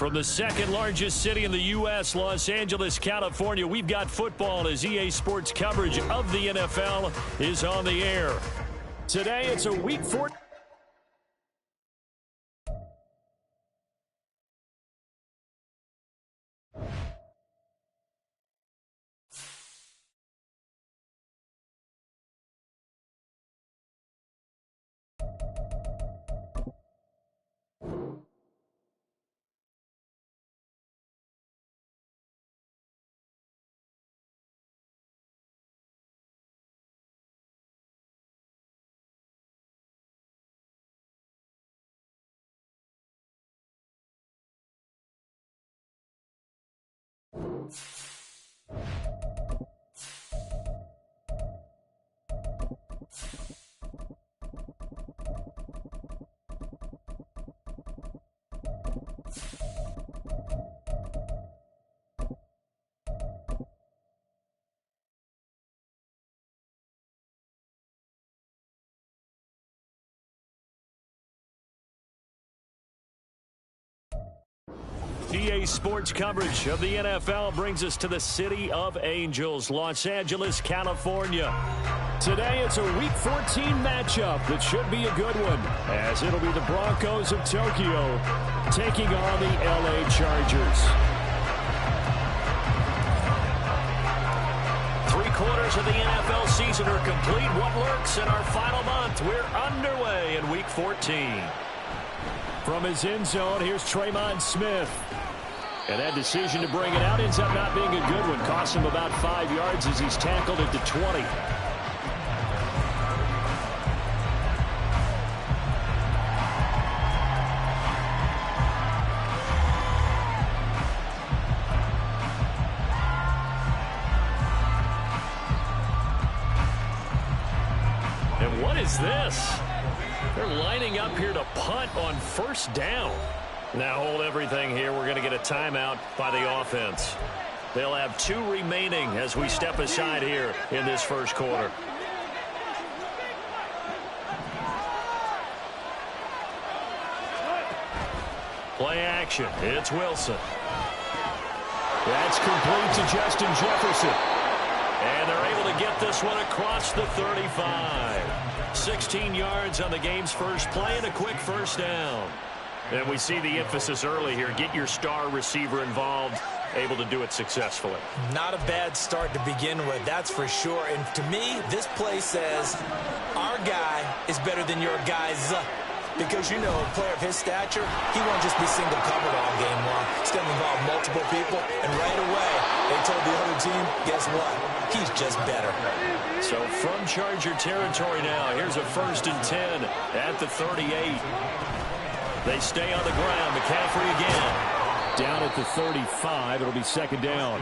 From the second largest city in the U.S., Los Angeles, California, we've got football as EA Sports coverage of the NFL is on the air. Today, it's a Week 4. EA Sports coverage of the NFL brings us to the City of Angels, Los Angeles, California. Today, it's a Week 14 matchup that should be a good one, as it'll be the Broncos of Tokyo taking on the LA Chargers. 3/4 of the NFL season are complete. What lurks in our final month? We're underway in Week 14. From his end zone, here's Tremon Smith. And that decision to bring it out ends up not being a good one. Costs him about 5 yards as he's tackled at the 20. And what is this? They're lining up here to punt on first down. Now hold everything here. We're going to get a timeout by the offense. They'll have 2 remaining as we step aside here in this first quarter. Play action. It's Wilson. That's complete to Justin Jefferson. And they're able to get this one across the 35. 16 yards on the game's first play and a quick first down. And we see the emphasis early here. Get your star receiver involved, able to do it successfully. Not a bad start to begin with, that's for sure. And to me, this play says our guy is better than your guy's. Because, you know, a player of his stature, he won't just be single covered all game long. He's going to involve multiple people. And right away, they told the other team, guess what? He's just better. So from Charger territory now, here's a 1st and 10 at the 38. They stay on the ground. McCaffrey again. Down at the 35. It'll be 2nd down.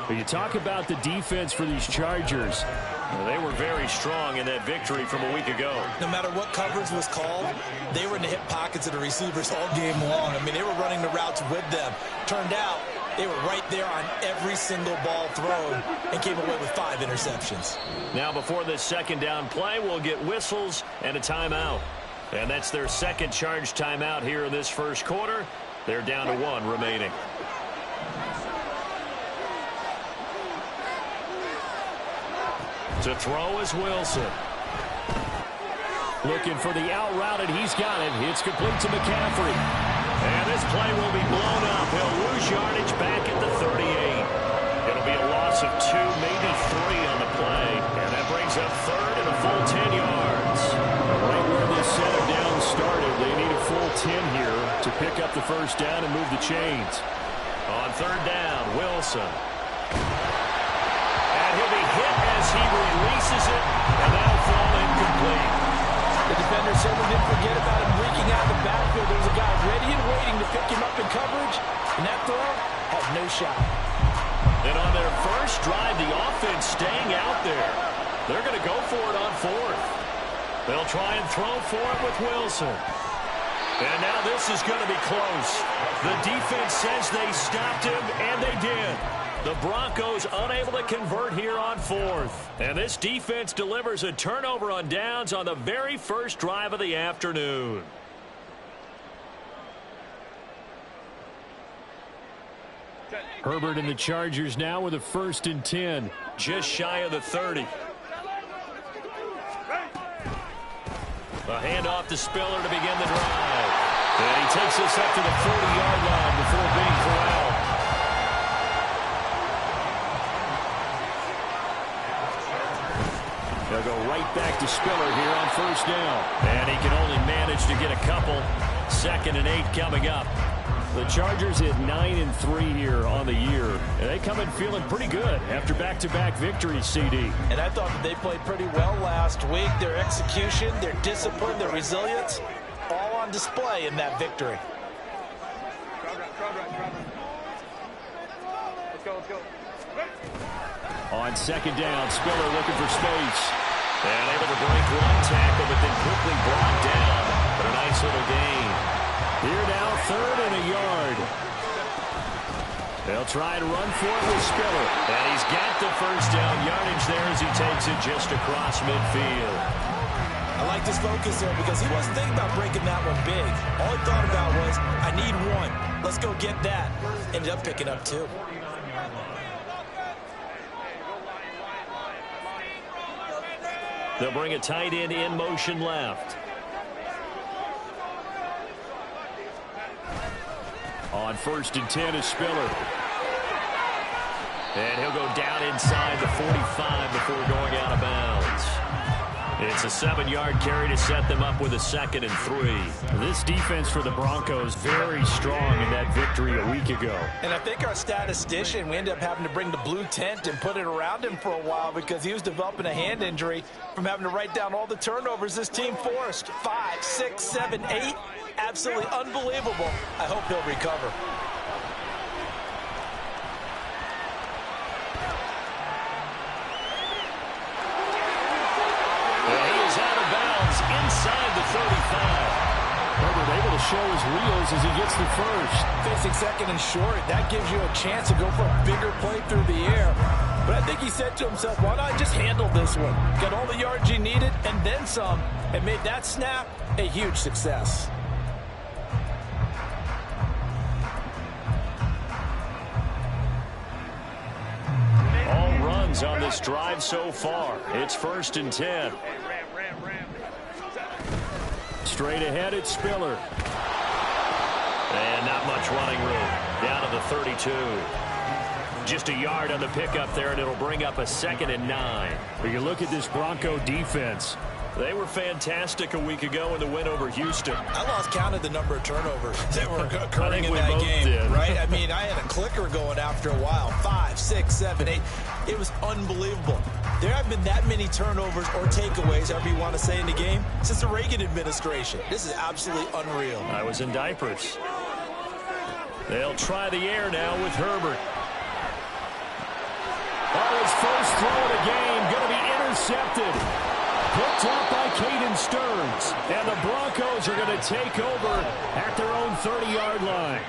But you talk about the defense for these Chargers. Well, they were very strong in that victory from a week ago. No matter what coverage was called, they were in the hip pockets of the receivers all game long. I mean, they were running the routes with them. Turned out, they were right there on every single ball thrown and came away with 5 interceptions. Now, before this 2nd down play, we'll get whistles and a timeout. And that's their 2nd charge timeout here in this first quarter. They're down to 1 remaining. To throw is Wilson. Looking for the out route, and he's got it. It's complete to McCaffrey. And this play will be blown up. He'll lose yardage back at the 38. It'll be a loss of 2, maybe 3 on the play. And that brings up 3rd and a full 10 yards. Right where this set of downs started, they need a full 10 here to pick up the first down and move the chains. On 3rd down, Wilson. And he'll be hit as he releases it, and that'll fall incomplete. The defender certainly didn't forget about him leaking out of the backfield. There was a guy ready and waiting to pick him up in coverage, and that throw had no shot. And on their first drive, the offense staying out there. They're going to go for it on 4th. They'll try and throw for it with Wilson. And now this is going to be close. The defense says they stopped him, and they did. The Broncos unable to convert here on 4th. And this defense delivers a turnover on downs on the very first drive of the afternoon. Herbert and the Chargers now with a 1st and 10. Just shy of the 30. A handoff to Spiller to begin the drive. And he takes us up to the 40-yard line before being corralled. They'll go right back to Spiller here on 1st down. And he can only manage to get a couple. 2nd and 8 coming up. The Chargers at 9-3 here on the year. And they come in feeling pretty good after back-to-back victories, CD. And I thought that they played pretty well last week. Their execution, their discipline, their resilience, all on display in that victory. Let's go. On 2nd down, Spiller looking for space. And able to break one tackle, but then quickly brought down. But a nice little gain. Here now, 3rd and a yard. They'll try and run for it with Spiller. And he's got the 1st down yardage there as he takes it just across midfield. I like this focus there because he wasn't thinking about breaking that one big. All he thought about was, I need one. Let's go get that. Ended up picking up 2. They'll bring a tight end in motion left. On 1st and 10 is Spiller. And he'll go down inside the 45 before going out of bounds. It's a 7-yard carry to set them up with a 2nd and 3. This defense for the Broncos very strong in that victory a week ago. And I think our statistician, we ended up having to bring the blue tent and put it around him for a while because he was developing a hand injury from having to write down all the turnovers this team forced. 5, 6, 7, 8. Absolutely unbelievable. I hope he'll recover. Inside the 35. Herbert able to show his wheels as he gets the 1st. Facing 2nd and short, that gives you a chance to go for a bigger play through the air. But I think he said to himself, why not just handle this one? Got all the yards he needed and then some, and made that snap a huge success. All runs on this drive so far. It's 1st and 10. Straight ahead, it's Spiller. And not much running room. Down to the 32. Just a yard on the pickup there, and it'll bring up a 2nd and 9. When you look at this Bronco defense, they were fantastic a week ago in the win over Houston. I lost count of the number of turnovers that were occurring in that game, right? I mean, I had a clicker going after a while. 5, 6, 7, 8. It was unbelievable. There have been that many turnovers or takeaways, however you want to say, in the game since the Reagan administration. This is absolutely unreal. I was in diapers. They'll try the air now with Herbert. Oh, his first throw of the game going to be intercepted. Picked up by Caden Stearns. And the Broncos are going to take over at their own 30-yard line.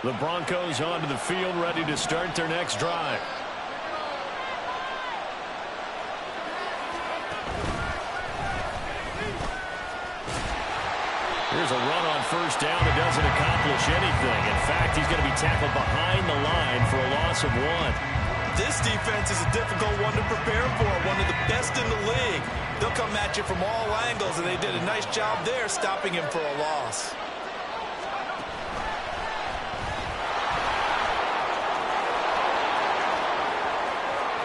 The Broncos onto the field, ready to start their next drive. Here's a run on 1st down that doesn't accomplish anything. In fact, he's going to be tackled behind the line for a loss of 1. This defense is a difficult one to prepare for, one of the best in the league. They'll come at you from all angles, and they did a nice job there stopping him for a loss.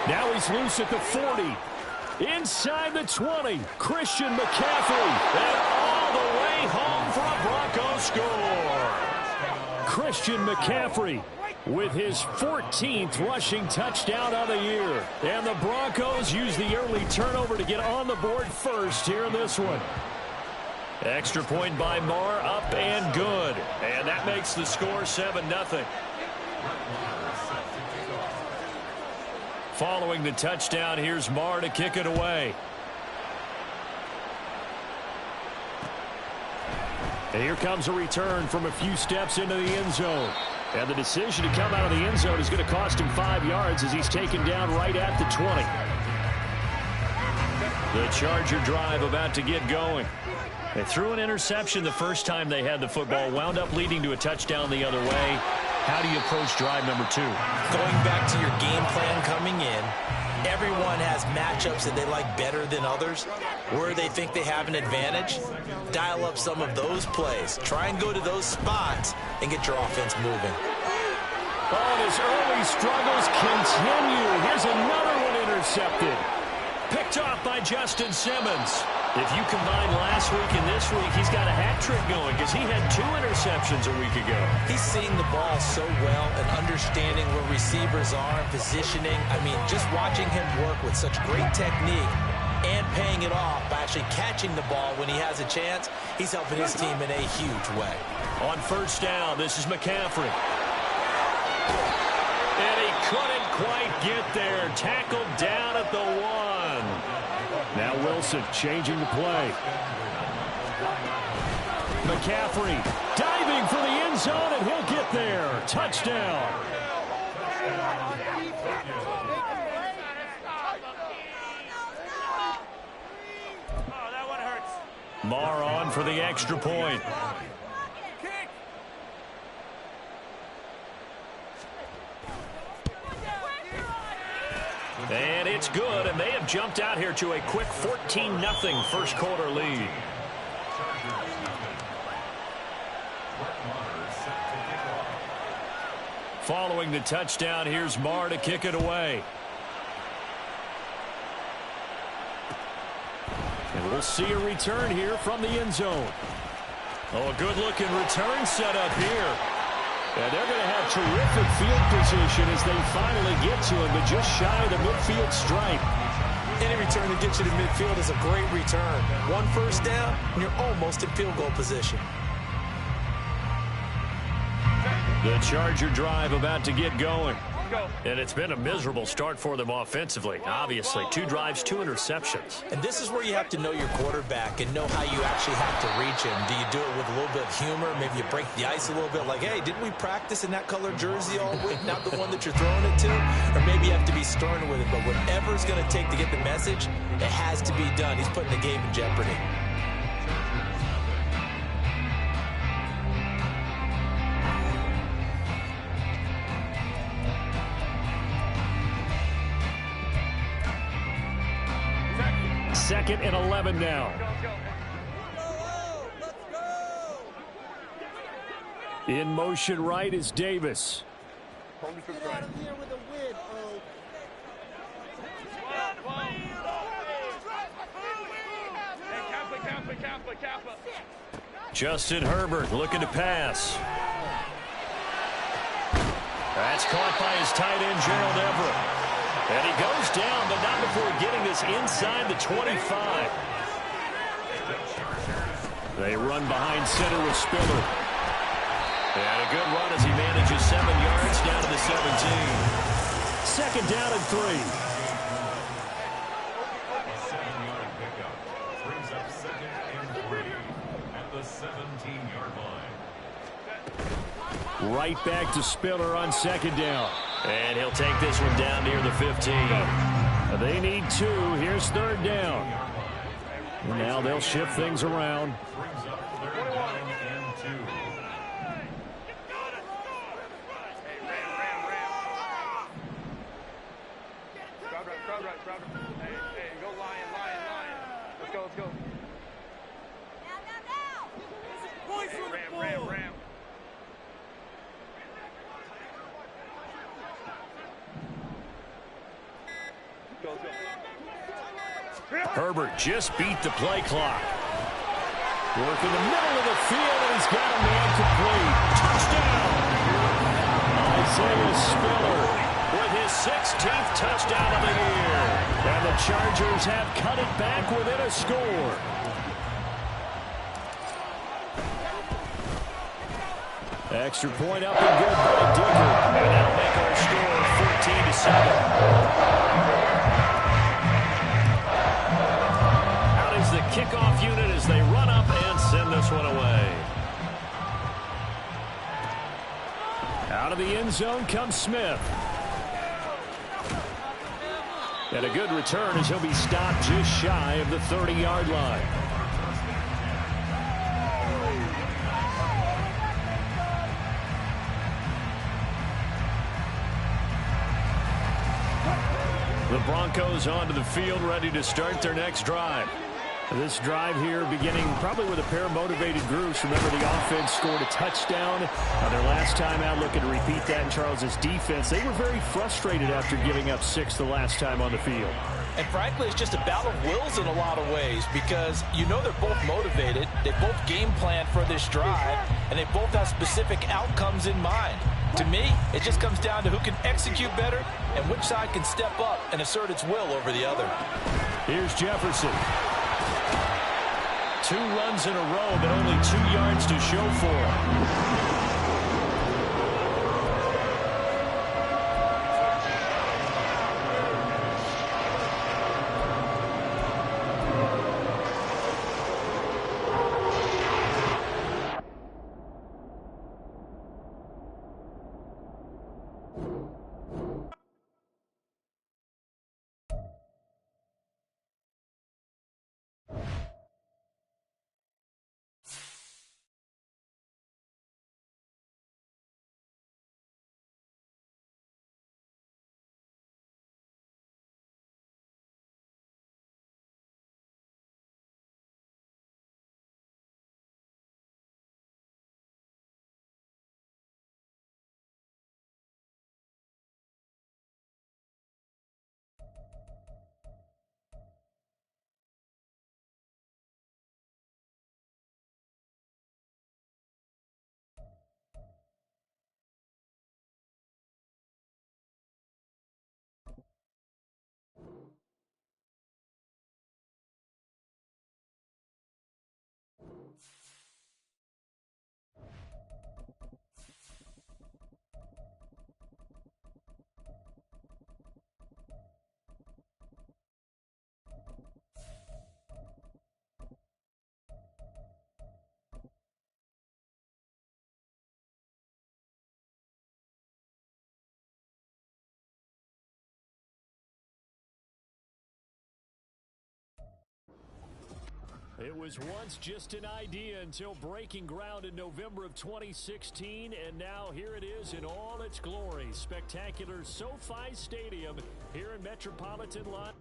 Now he's loose at the 40. Inside the 20, Christian McCaffrey. And all the way home for a Broncos score. Christian McCaffrey with his 14th rushing touchdown of the year. And the Broncos use the early turnover to get on the board first here in this one. Extra point by Marr, up and good. And that makes the score 7-0. Following the touchdown, here's Marr to kick it away. And here comes a return from a few steps into the end zone. And the decision to come out of the end zone is going to cost him 5 yards as he's taken down right at the 20. The Charger drive about to get going. They threw an interception the first time they had the football, wound up leading to a touchdown the other way. How do you approach drive number 2? Going back to your game plan coming in, everyone has matchups that they like better than others. Where they think they have an advantage, dial up some of those plays. Try and go to those spots and get your offense moving. Oh, his early struggles continue. Here's another one intercepted. Picked off by Justin Simmons. If you combine last week and this week, he's got a hat trick going because he had 2 interceptions a week ago. He's seeing the ball so well and understanding where receivers are and positioning. I mean, just watching him work with such great technique and paying it off by actually catching the ball when he has a chance, he's helping his team in a huge way. On first down, this is McCaffrey. And he couldn't quite get there. Tackled down at the 1. Now Wilson changing the play. McCaffrey diving for the end zone, and he'll get there. Touchdown. Marr on for the extra point. And it's good, and they have jumped out here to a quick 14-0 first quarter lead. Following the touchdown, here's Marr to kick it away. And we'll see a return here from the end zone. Oh, a good-looking return set up here. And they're going to have terrific field position as they finally get to him, but just shy of the midfield stripe. Any return that gets you to midfield is a great return. 1 first down, and you're almost in field goal position. The Charger drive about to get going. And it's been a miserable start for them offensively. Obviously, 2 drives, 2 interceptions. And this is where you have to know your quarterback and know how you actually have to reach him. Do you do it with a little bit of humor? Maybe you break the ice a little bit like, hey, didn't we practice in that color jersey all week? Not the one that you're throwing it to? Or maybe you have to be stern with it. But whatever it's going to take to get the message, it has to be done. He's putting the game in jeopardy. Second and 11 now. In motion right is Davis. Justin Herbert looking to pass. That's caught by his tight end, Gerald Everett. And he goes down, but not before getting this inside the 25. They run behind center with Spiller. And a good run as he manages 7 yards down to the 17. Second down and 3. Seven-yard pickup brings up 2nd and 3 at the 17-yard line. Right back to Spiller on second down. And he'll take this one down near the 15. They need 2. Here's third down. And now they'll shift things around. Brings up 3rd down and 2. Hey, go Lion. Let's go. Now. Ram. Herbert just beat the play clock. Work in the middle of the field, and he's got a man complete. Touchdown! Isaiah Spiller with his 16th touchdown of the year. And the Chargers have cut it back within a score. Extra point up and good by Dicker. And that'll make our score 14-7. The kickoff unit as they run up and send this one away. Out of the end zone comes Smith. And a good return as he'll be stopped just shy of the 30-yard line. The Broncos onto the field, ready to start their next drive. This drive here beginning probably with a pair of motivated groups. Remember, the offense scored a touchdown their last time out, looking to repeat that in Charles's defense. They were very frustrated after giving up 6 the last time on the field. And frankly, it's just a battle of wills in a lot of ways because you know they're both motivated. They both game plan for this drive, and they both have specific outcomes in mind. To me, it just comes down to who can execute better and which side can step up and assert its will over the other. Here's Jefferson. 2 runs in a row, but only 2 yards to show for him. It was once just an idea until breaking ground in November of 2016, and now here it is in all its glory. Spectacular SoFi Stadium here in Metropolitan Line.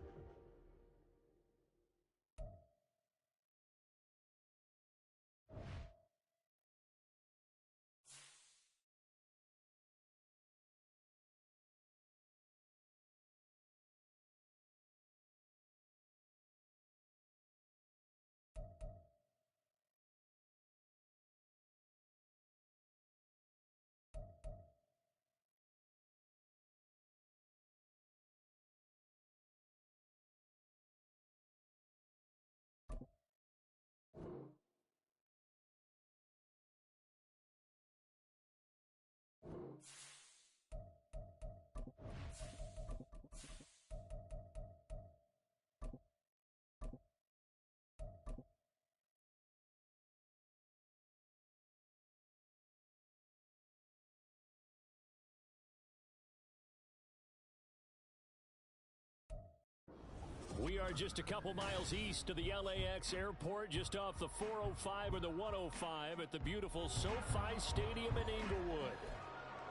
We are just a couple miles east of the LAX airport, just off the 405 or the 105 at the beautiful SoFi Stadium in Inglewood.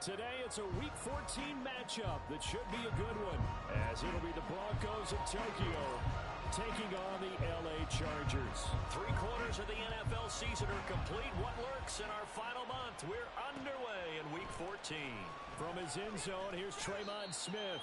Today, it's a Week 14 matchup that should be a good one, as it'll be the Broncos of Tokyo taking on the LA Chargers. 3 quarters of the NFL season are complete. What lurks in our final month? We're underway in Week 14. From his end zone, here's Tremon Smith.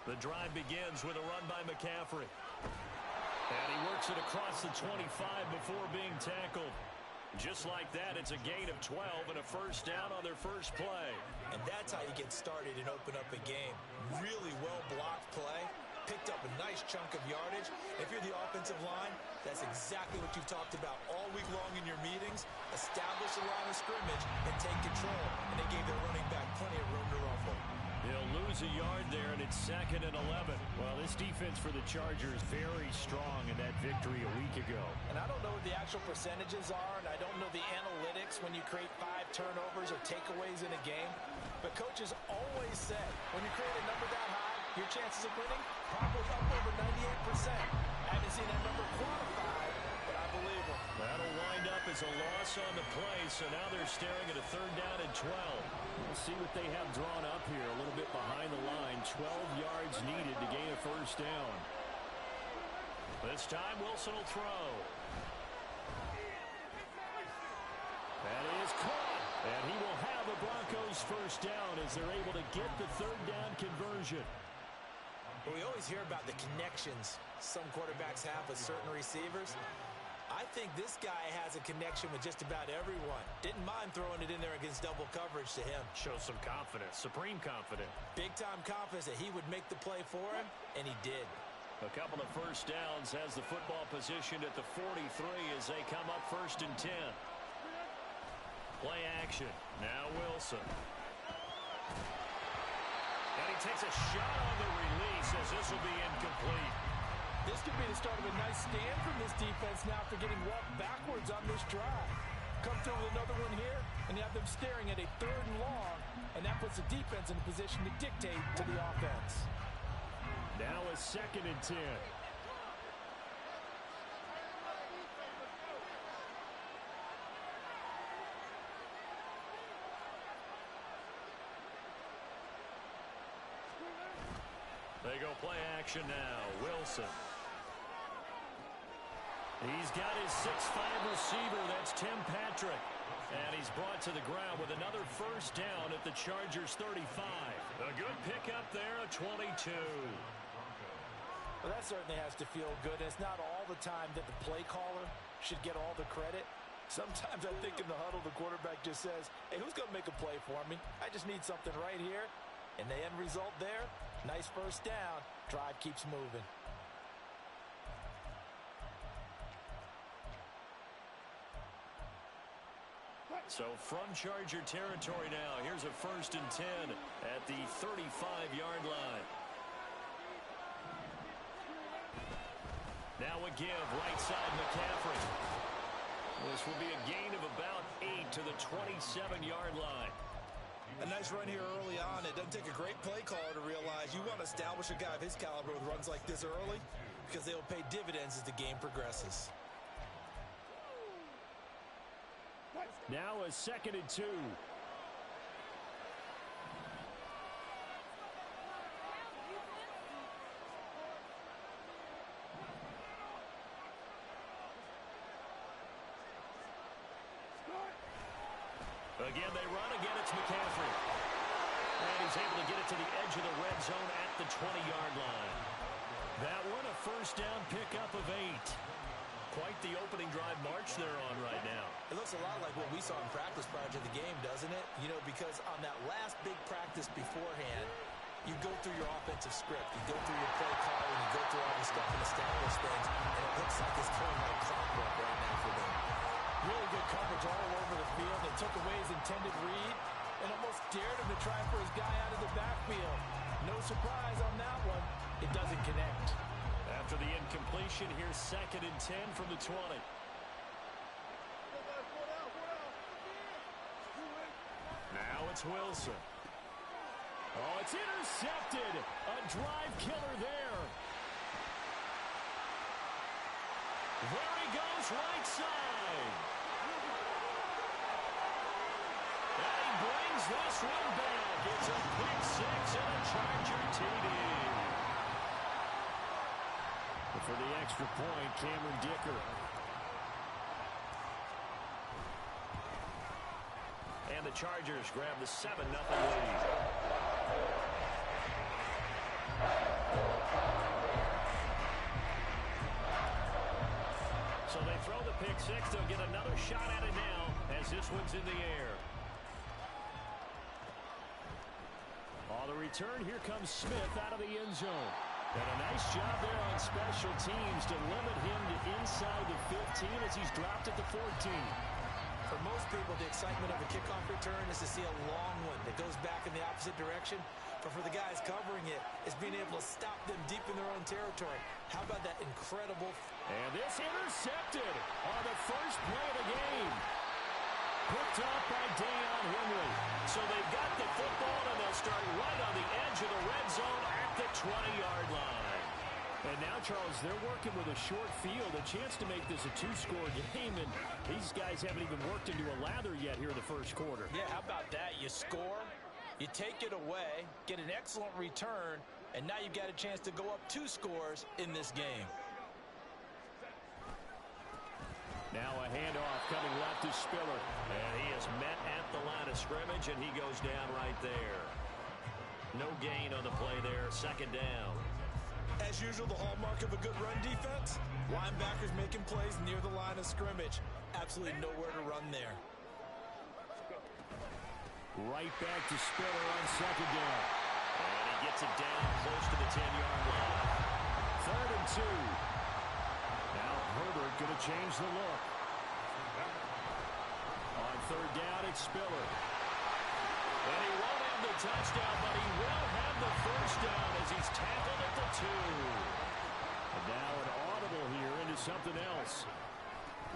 The drive begins with a run by McCaffrey. And he works it across the 25 before being tackled. Just like that, it's a gain of 12 and a first down on their first play. And that's how you get started and open up a game. Really well-blocked play. picked up a nice chunk of yardage. If you're the offensive line, that's exactly what you've talked about all week long in your meetings. Establish a line of scrimmage and take control. And they gave their running back plenty of room to rumble. He'll lose a yard there, and it's 2nd and 11. Well, this defense for the Chargers very strong in that victory a week ago. And I don't know what the actual percentages are, and I don't know the analytics when you create 5 turnovers or takeaways in a game. But coaches always say, when you create a number that high, your chances of winning probably up over 98%. I haven't seen that number quantified, but I believe them. That'll wind up as a loss on the play, so now they're staring at a 3rd down and 12. We'll see what they have drawn up here a little bit behind the line. 12 yards needed to gain a 1st down. This time Wilson will throw. That is caught. And he will have a Broncos 1st down as they're able to get the 3rd down conversion. But we always hear about the connections some quarterbacks have with certain receivers. I think this guy has a connection with just about everyone. Didn't mind throwing it in there against double coverage to him. Shows some confidence, supreme confidence. Big-time confidence that he would make the play for him, and he did. A couple of 1st downs, has the football positioned at the 43 as they come up 1st and 10. Play action. Now Wilson. And he takes a shot on the release as this will be incomplete. This could be the start of a nice stand from this defense now after getting walked backwards on this drive. Come through with another one here, and you have them staring at a 3rd and long, and that puts the defense in a position to dictate to the offense. Now a 2nd and 10. They go play action now. Wilson. He's got his 6'5" receiver. That's Tim Patrick. And he's brought to the ground with another 1st down at the Chargers 35. A good pickup there, a 22. Well, that certainly has to feel good. It's not all the time that the play caller should get all the credit. Sometimes I think in the huddle, the quarterback just says, hey, who's going to make a play for me? I just need something right here. And the end result there, nice 1st down. Drive keeps moving. So from Charger territory now, here's a 1st and 10 at the 35-yard line. Now a give, right side McCaffrey. This will be a gain of about 8 to the 27-yard line. A nice run here early on. It doesn't take a great play caller to realize you want to establish a guy of his caliber with runs like this early because they will pay dividends as the game progresses. Now a 2nd and 2. Again, they run. Again, it's McCaffrey. And he's able to get it to the edge of the red zone at the 20-yard line. That one, a 1st down pickup of 8. Quite the opening drive march they're on right now. It looks a lot like what we saw in practice prior to the game, doesn't it? You know, because on that last big practice beforehand, you go through your offensive script, you go through your play calling, you go through all the stuff and establish things, and it looks like it's going like clockwork right now for them. Really good coverage all over the field. They took away his intended read and almost dared him to try for his guy out of the backfield. No surprise on that one. It doesn't connect. After the incompletion, here's 2nd and 10 from the 20. Now it's Wilson. Oh, it's intercepted. A drive killer there. There he goes, right side. And he brings this one back. It's a pick 6 and a Charger TD. But for the extra point, Cameron Dicker. And the Chargers grab the 7-0 lead. So they throw the pick 6. They'll get another shot at it now as this one's in the air. On the return, here comes Smith out of the end zone. And a nice job there on special teams to limit him to inside the 15 as he's dropped at the 14. For most people, the excitement of a kickoff return is to see a long one that goes back in the opposite direction. But for the guys covering it, it's being able to stop them deep in their own territory. How about that incredible... And this intercepted on the first play of the game. Picked up by Deion Henry. So they've got the football, and they'll start right on the edge of the red zone at the 20-yard line. And now, Charles, they're working with a short field, a chance to make this a two-score game, and these guys haven't even worked into a lather yet here in the first quarter. Yeah, how about that? You score, you take it away, get an excellent return, and now you've got a chance to go up 2 scores in this game. Now a handoff coming left to Spiller. And he is met at the line of scrimmage, and he goes down right there. No gain on the play there, second down. As usual, the hallmark of a good run defense, linebackers making plays near the line of scrimmage. Absolutely nowhere to run there. Right back to Spiller on second down. And he gets it down close to the 10-yard line. 3rd and 2. Now Herbert going to change the look. On 3rd down, it's Spiller. And he won't have the touchdown, but he will have the first down as he's tackled at the 2. And now an audible here into something else.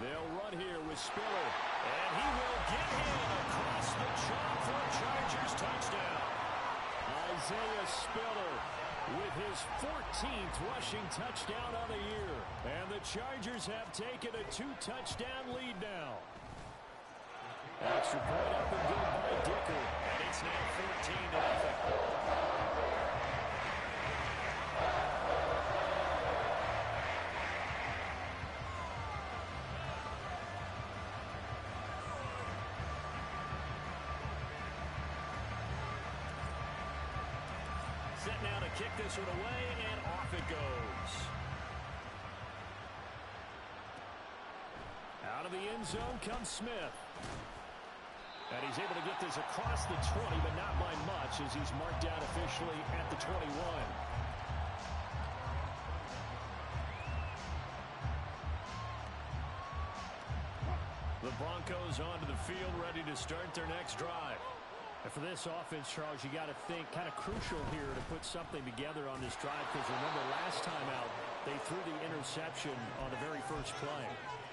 They'll run here with Spiller. And he will get him across the chalk for a Chargers touchdown. Isaiah Spiller with his 14th rushing touchdown of the year. And the Chargers have taken a 2-touchdown lead now. Extra point up and good by Dicker. And it's now 14-0. Set now to kick this one away, and off it goes. Out of the end zone comes Smith. And he's able to get this across the 20, but not by much, as he's marked down officially at the 21. The Broncos onto the field, ready to start their next drive. And for this offense, Charles, you got to think kind of crucial here to put something together on this drive, because remember last time out, they threw the interception on the very first play.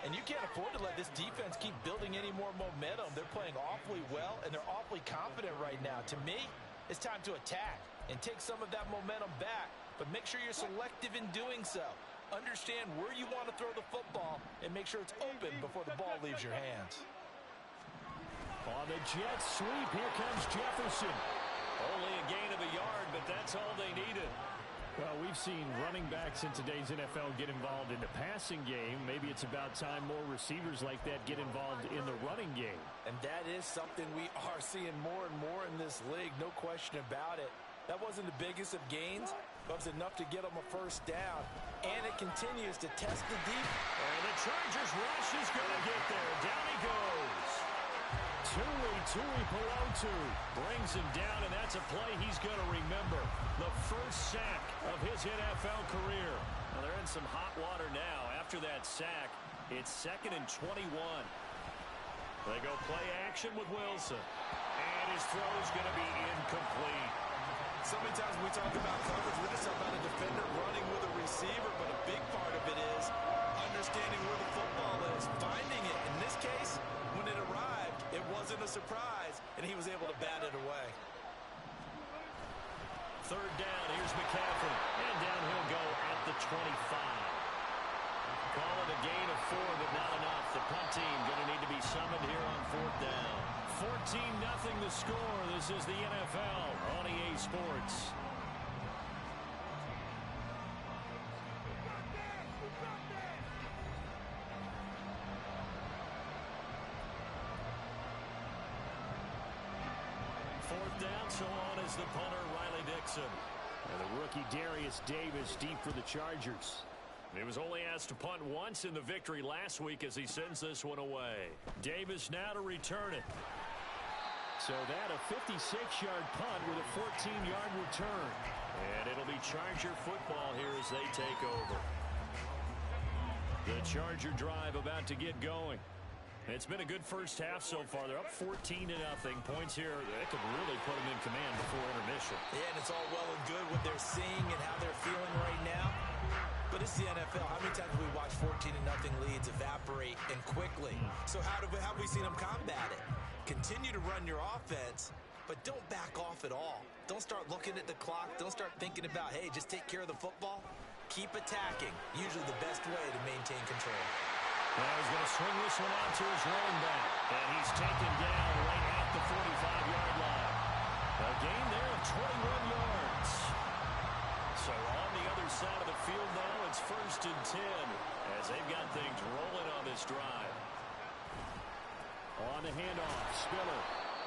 And you can't afford to let this defense keep building any more momentum. They're playing awfully well, and they're awfully confident right now. To me, it's time to attack and take some of that momentum back, but make sure you're selective in doing so. Understand where you want to throw the football and make sure it's open before the ball leaves your hands. On the jet sweep, here comes Jefferson. Only a gain of a yard, but that's all they needed. Well, we've seen running backs in today's NFL get involved in the passing game. Maybe it's about time more receivers like that get involved in the running game. And that is something we are seeing more and more in this league, no question about it. That wasn't the biggest of gains, but it was enough to get them a first down. And it continues to test the deep. And the Chargers rush is going to get there. Down he goes. Tui Pelotu brings him down, and that's a play he's going to remember. The first sack of his NFL career. Well, they're in some hot water now. After that sack, it's 2nd and 21. They go play action with Wilson. And his throw is going to be incomplete. So many times we talk about coverage, we're just talking about a defender running with a receiver, but a big part of it is understanding where the football is, finding it. In this case, when it arrived, it wasn't a surprise, and he was able to bat it away. 3rd down, here's McCaffrey, and down he'll go at the 25. Call it a gain of 4, but not enough. The punt team going to need to be summoned here on 4th down. 14-0 the score. This is the NFL on EA Sports. Fourth down, so on is the punter, Riley Dixon. And the rookie Darius Davis deep for the Chargers. He was only asked to punt once in the victory last week as he sends this one away. Davis now to return it. So that a 56-yard punt with a 14-yard return. And it'll be Charger football here as they take over. The Charger drive about to get going. It's been a good first half so far. They're up 14-0. Points here, that could really put them in command before intermission. Yeah, and it's all well and good what they're seeing and how they're feeling right now. But it's the NFL. How many times have we watched 14-0 leads evaporate and quickly? So how have we seen them combat it? Continue to run your offense, but don't back off at all. Don't start looking at the clock. Don't start thinking about, hey, just take care of the football. Keep attacking. Usually the best way to maintain control. Now he's going to swing this one out to his running back. And he's taken down right at the 45-yard line. A gain there of 21 yards. So on the other side of the field now, it's 1st and 10 as they've got things rolling on this drive. On the handoff, Spiller.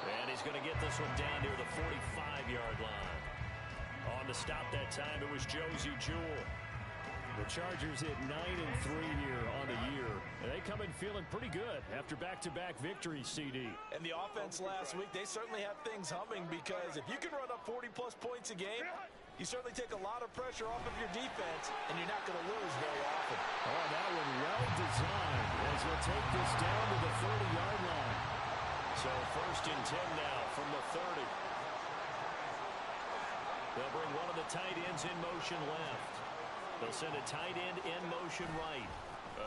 And he's going to get this one down near the 45-yard line. On the stop that time, it was Josie Jewell. The Chargers hit 9-3 here on the year. And they come in feeling pretty good after back-to-back victories, CD. And the offense last week, they certainly have things humming because if you can run up 40-plus points a game, you certainly take a lot of pressure off of your defense, and you're not going to lose very often. Oh, that one well designed as he'll take this down to the 30-yard line. So 1st and 10 now from the 30. They'll bring one of the tight ends in motion left. They'll send a tight end in motion right.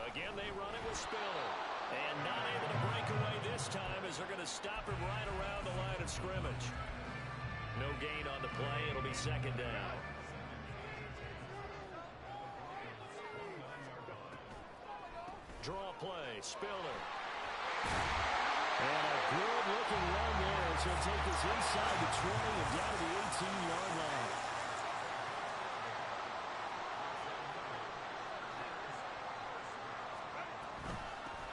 Again, they run it with Spiller. And not able to break away this time as they're going to stop him right around the line of scrimmage. No gain on the play. It'll be 2nd down. Draw play. Spiller. And a good-looking run there as he'll take this inside the 20 and down to the 18-yard line.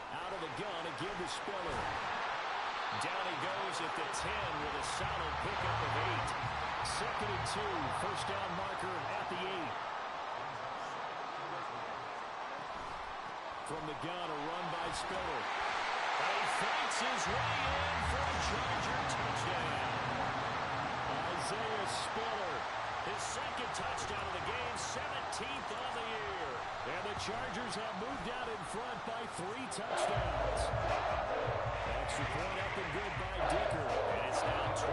Out of the gun again to Spiller. Down he goes at the 10 with a solid pickup of 8. 2nd and 2. 1st down marker at the 8. From the gun, a run by Spiller. And he fights his way in for a Charger touchdown. Isaiah Spiller, his 2nd touchdown of the game, 17th on the year. And the Chargers have moved out in front by 3 touchdowns. Extra point up and good by Dicker. And it's now 21-0.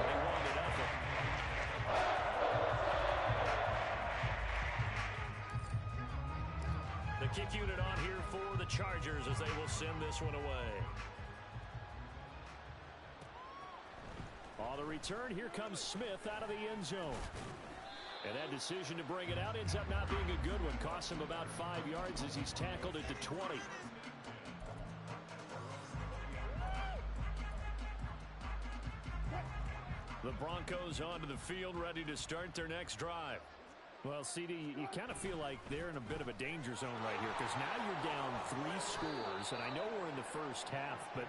The kick unit on here for the Chargers as they will send this one away. On the return, here comes Smith out of the end zone. And that decision to bring it out ends up not being a good one. Costs him about 5 yards as he's tackled at the 20. The Broncos onto the field, ready to start their next drive. Well, CD, you kind of feel like they're in a bit of a danger zone right here because now you're down 3 scores, and I know we're in the first half, but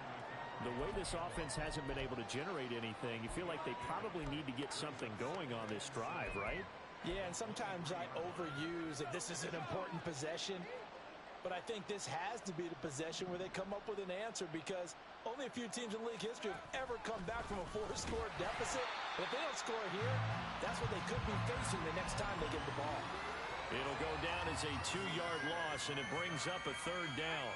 the way this offense hasn't been able to generate anything, you feel like they probably need to get something going on this drive, right? Yeah, and sometimes I overuse that this is an important possession, but I think this has to be the possession where they come up with an answer because only a few teams in league history have ever come back from a 4-score deficit. But if they don't score here, that's what they could be facing the next time they get the ball. It'll go down as a 2-yard loss, and it brings up a 3rd down.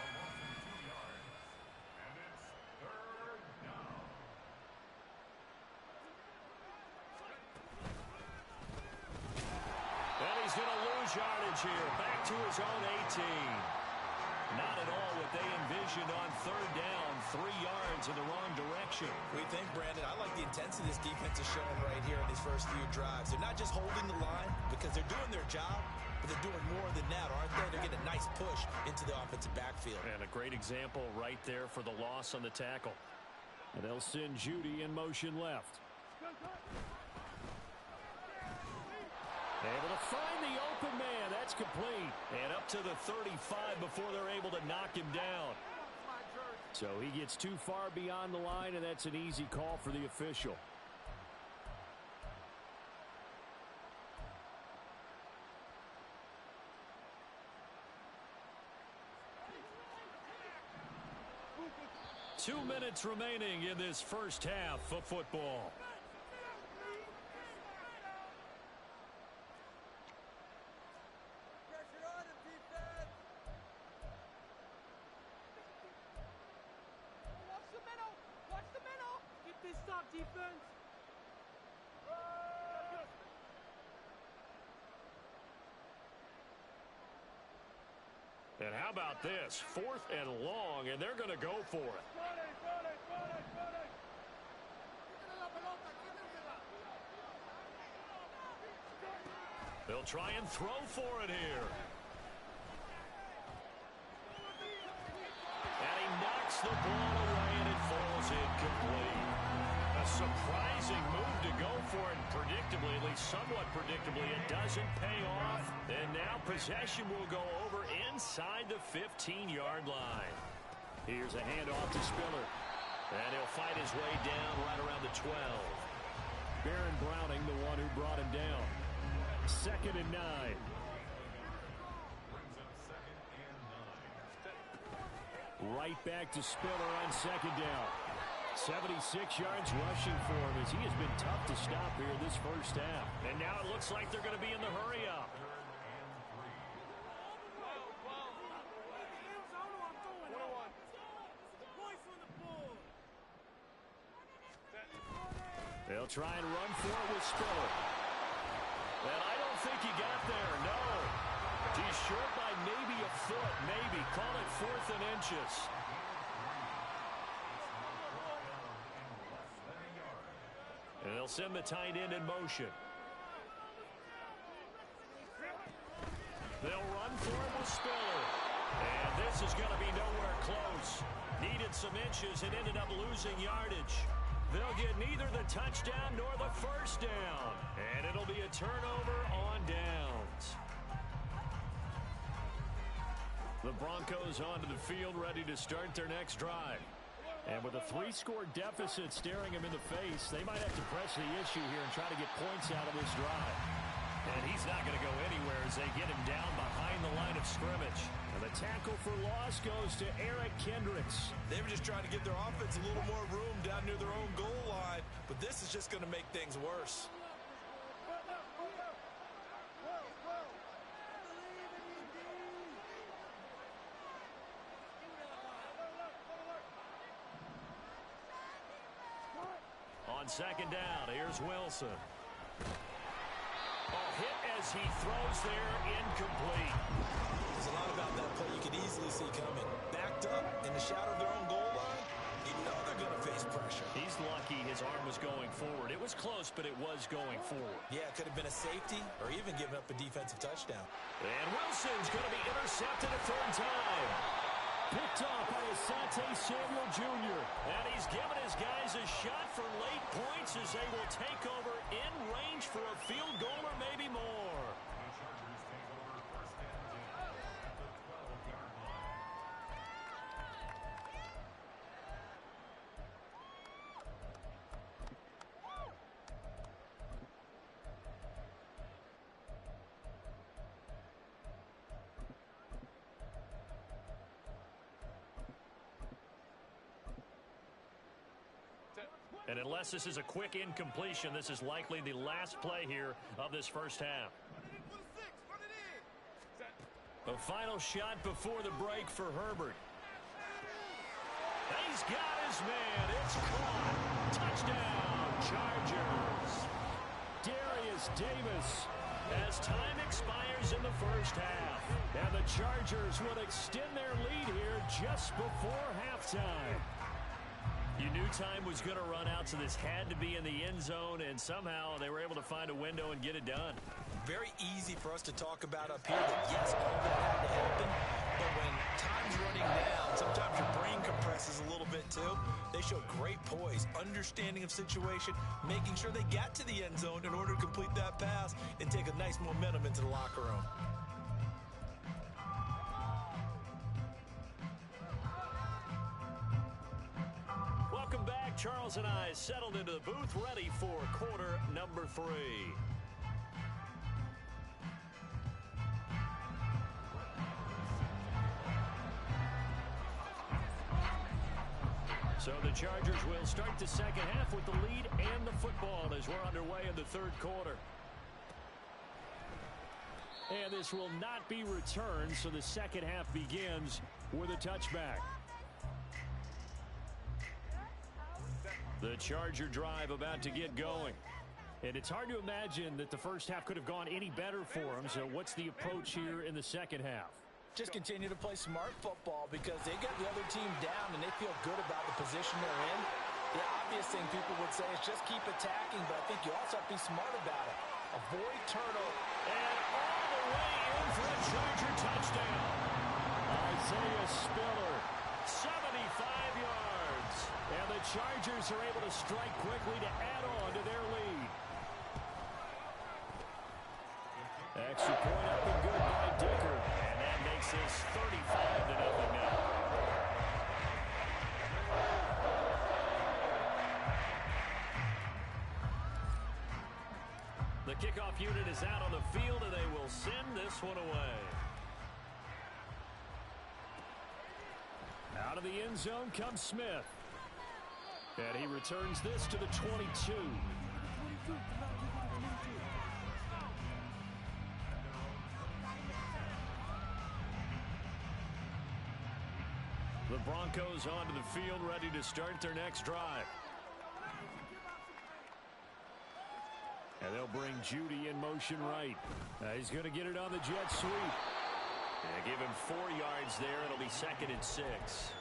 And he's going to lose yardage here. Back to his own 18. Not at all what they envisioned on 3rd down. 3 yards in the wrong direction. We think, Brandon, I like the intensity this defense is showing right here in these first few drives. They're not just holding the line because they're doing their job, but they're doing more than that, aren't they? They're getting a nice push into the offensive backfield. And a great example right there for the loss on the tackle. And they'll send Judy in motion left. Able to find the open man. That's complete. And up to the 35 before they're able to knock him down. So he gets too far beyond the line, and that's an easy call for the official. 2 minutes remaining in this first half of football. Pressure on him, defense. Watch the middle. Watch the middle. Get this stop, defense. And how about this? 4th and long, and they're going to go for it. They'll try and throw for it here. And he knocks the ball away, and it falls incomplete. A surprising move to go for it, predictably, at least somewhat predictably, it doesn't pay off. And now possession will go over inside the 15-yard line. Here's a handoff to Spiller. And he'll fight his way down right around the 12. Baron Browning, the one who brought him down. 2nd and 9. Brings up 2nd and 9. Right back to Spiller on 2nd down. 76 yards rushing for him as he has been tough to stop here this first half. And now it looks like they're going to be in the hurry-up. They'll try and run for it with Spiller. And I don't think he got there, no. He's short by maybe a foot, maybe. Call it 4th and inches. And they'll send the tight end in motion. They'll run for it with Spiller. And this is going to be nowhere close. Needed some inches and ended up losing yardage. They'll get neither the touchdown nor the first down. And it'll be a turnover on downs. The Broncos onto the field, ready to start their next drive. And with a 3-score deficit staring him in the face, they might have to press the issue here and try to get points out of this drive. And he's not going to go anywhere as they get him down behind the line of scrimmage. And the tackle for loss goes to Eric Kendricks. They were just trying to give their offense a little more room down near their own goal line, but this is just going to make things worse. On 2nd down, here's Wilson. Hit as he throws there, incomplete. There's a lot about that play you could easily see coming. Backed up in the shadow of their own goal line, you know they're going to face pressure. He's lucky his arm was going forward. It was close, but it was going forward. Yeah, it could have been a safety or even given up a defensive touchdown. And Wilson's going to be intercepted a 3rd time. Picked off by Asante Samuel Jr. And he's given his guys a shot for late points as they will take over in range for a field goal or maybe more. The Chargers take over 1st and 10 at the 12-yard line. And unless this is a quick incompletion, this is likely the last play here of this first half. A final shot before the break for Herbert. He's got his man. It's caught. Touchdown, Chargers. Darius Davis as time expires in the first half. And the Chargers will extend their lead here just before halftime. You knew time was going to run out, so this had to be in the end zone, and somehow they were able to find a window and get it done. Very easy for us to talk about up here that, yes, all that had to happen, but when time's running down, sometimes your brain compresses a little bit too. They showed great poise, understanding of situation, making sure they got to the end zone in order to complete that pass and take a nice momentum into the locker room. Welcome back. Charles and I settled into the booth, ready for quarter number 3. So the Chargers will start the second half with the lead and the football as we're underway in the third quarter. And this will not be returned, so the second half begins with a touchback. The Charger drive about to get going. And it's hard to imagine that the first half could have gone any better for them. So what's the approach here in the second half? Just continue to play smart football because they got the other team down and they feel good about the position they're in. The obvious thing people would say is just keep attacking, but I think you also have to be smart about it. Avoid turnover. And all the way in for a Charger touchdown. Isaiah Spiller, 75 yards. And the Chargers are able to strike quickly to add on to their lead. Extra point up and good by Dicker. And that makes this 35-0 now. The kickoff unit is out on the field, and they will send this one away. Out of the end zone comes Smith. And he returns this to the 22. The Broncos onto the field, ready to start their next drive. And they'll bring Judy in motion right. He's going to get it on the jet sweep. Yeah, give him 4 yards there. It'll be 2nd and 6.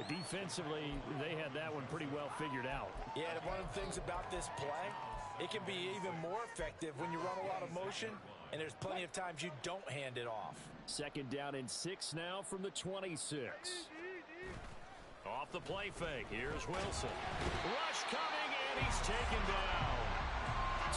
Defensively, they had that one pretty well figured out. Yeah, and one of the things about this play, it can be even more effective when you run a lot of motion, and there's plenty of times you don't hand it off. 2nd down and 6 now from the 26. Off the play fake. Here's Wilson. Rush coming, and he's taken down.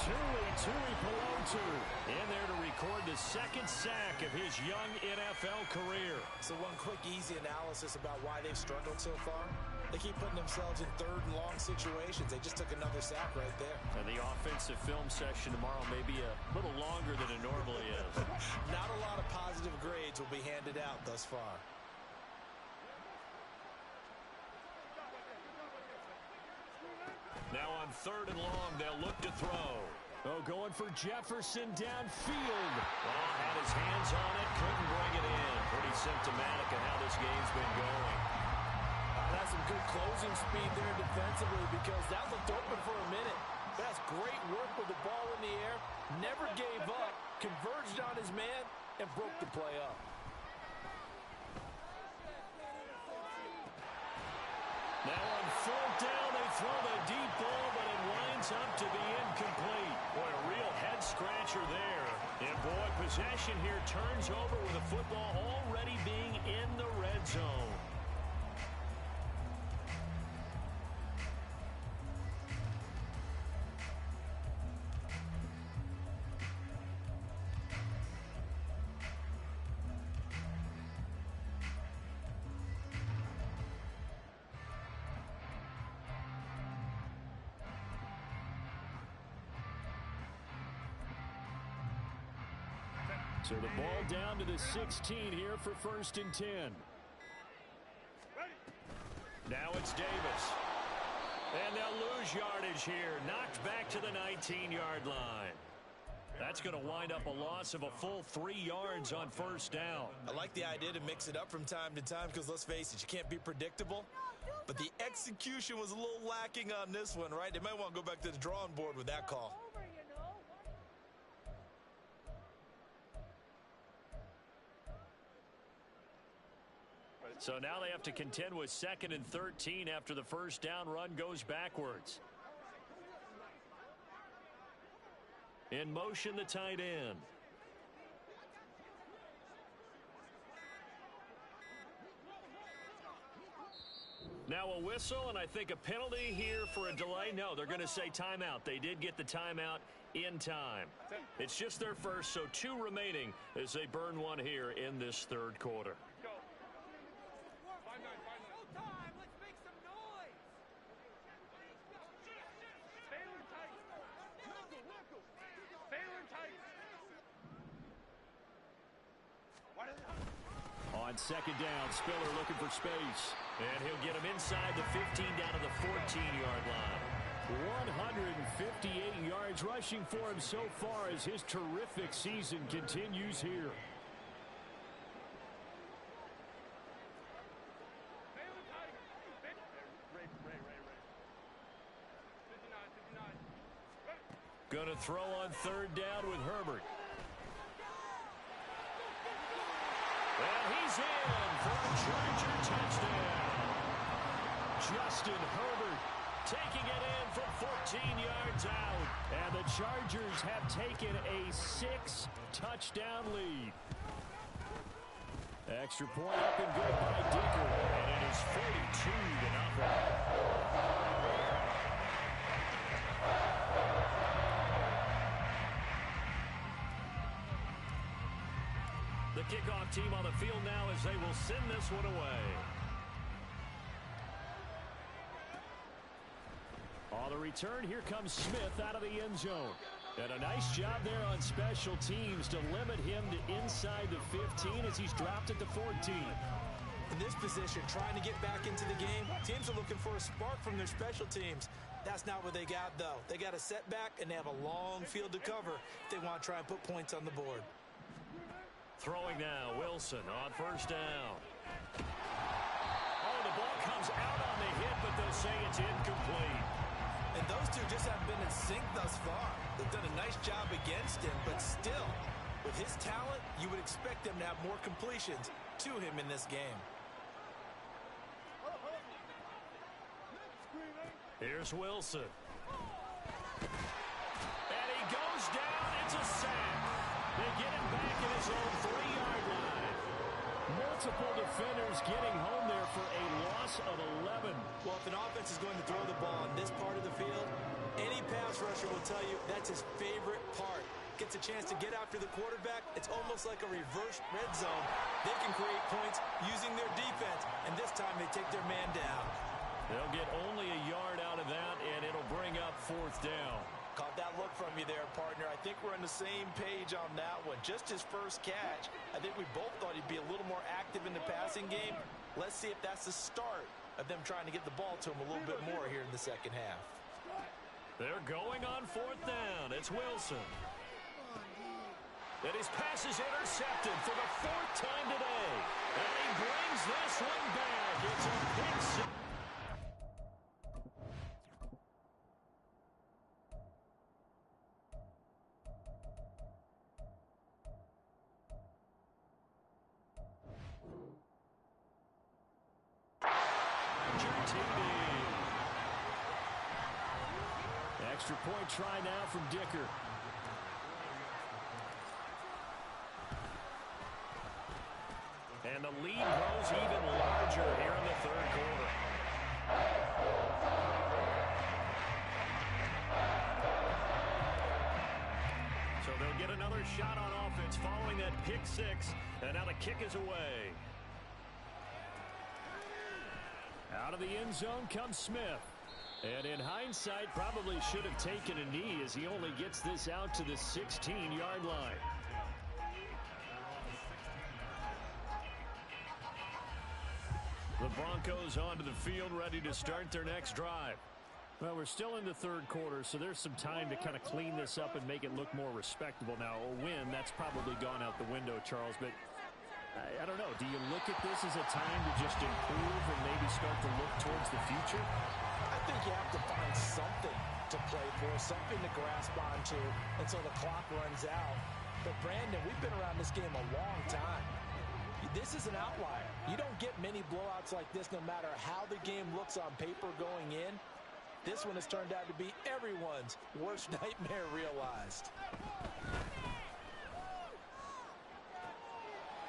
Tui Pelotu in there to record the 2nd sack of his young NFL career. So one quick, easy analysis about why they've struggled so far. They keep putting themselves in 3rd and long situations. They just took another sack right there. And the offensive film session tomorrow may be a little longer than it normally is. Not a lot of positive grades will be handed out thus far. Now on 3rd and long, they'll look to throw. Oh, going for Jefferson downfield. Oh, had his hands on it, couldn't bring it in. Pretty symptomatic of how this game's been going. That's some good closing speed there defensively because that looked open for a minute. That's great work with the ball in the air. Never gave up, converged on his man, and broke the play up. Now on 4th down, they throw the deep ball, but it winds up to be incomplete. Boy, a real head-scratcher there. And, boy, possession here turns over with the football already being in the red zone. So the ball down to the 16 here for 1st and 10. Now it's Davis. And they'll lose yardage here. Knocked back to the 19-yard line. That's going to wind up a loss of a full 3 yards on 1st down. I like the idea to mix it up from time to time because, let's face it, you can't be predictable. But the execution was a little lacking on this one, right? They might want to go back to the drawing board with that call. So now they have to contend with 2nd and 13 after the 1st down run goes backwards. In motion, the tight end. Now a whistle, and I think a penalty here for a delay. No, they're going to say timeout. They did get the timeout in time. It's just their first, so 2 remaining as they burn one here in this 3rd quarter. On On second down, Spiller looking for space. And he'll get him inside the 15 down to the 14-yard line. 158 yards rushing for him so far as his terrific season continues here. Going to throw on third down with Herbert. And he's in for a Charger touchdown. Justin Herbert taking it in from 14 yards out. And the Chargers have taken a 6-touchdown lead. Extra point up and good by Dicker. And it is 42-0. The kickoff team on the field now as they will send this one away. On the return, here comes Smith out of the end zone. And a nice job there on special teams to limit him to inside the 15 as he's dropped at the 14. In this position, trying to get back into the game, teams are looking for a spark from their special teams. That's not what they got, though. They got a setback, and they have a long field to cover if they want to try and put points on the board. Throwing now, Wilson on first down. Oh, the ball comes out on the hit, but they'll say it's incomplete. And those two just haven't been in sync thus far. They've done a nice job against him, but still, with his talent, you would expect them to have more completions to him in this game. Here's Wilson. And he goes down. It's a sack. They get him back at his own 3-yard line. Multiple defenders getting home there for a loss of 11. Well, if an offense is going to throw the ball on this part of the field, any pass rusher will tell you that's his favorite part. Gets a chance to get after the quarterback. It's almost like a reverse red zone. They can create points using their defense, and this time they take their man down. They'll get only a yard out of that, and it'll bring up fourth down. Caught that look from you there, partner. I think we're on the same page on that one. Just his first catch. I think we both thought he'd be a little more active in the passing game. Let's see if that's the start of them trying to get the ball to him a little bit more here in the second half. They're going on fourth down. It's Wilson. And his pass is intercepted for the 4th time today. And he brings this one back. It's a pick six. Extra point try now from Dicker. And the lead grows even larger here in the third quarter. So they'll get another shot on offense following that pick six. And now the kick is away. Out of the end zone comes Smith. And in hindsight, probably should have taken a knee as he only gets this out to the 16-yard line. The Broncos onto the field, ready to start their next drive. Well, we're still in the third quarter, so there's some time to kind of clean this up and make it look more respectable. Now, a win, that's probably gone out the window, Charles, but I don't know. Do you look at this as a time to just improve and maybe start to look towards the future? I think you have to find something to play for, something to grasp onto until the clock runs out. But, Brandon, we've been around this game a long time. This is an outlier. You don't get many blowouts like this no matter how the game looks on paper going in. This one has turned out to be everyone's worst nightmare realized.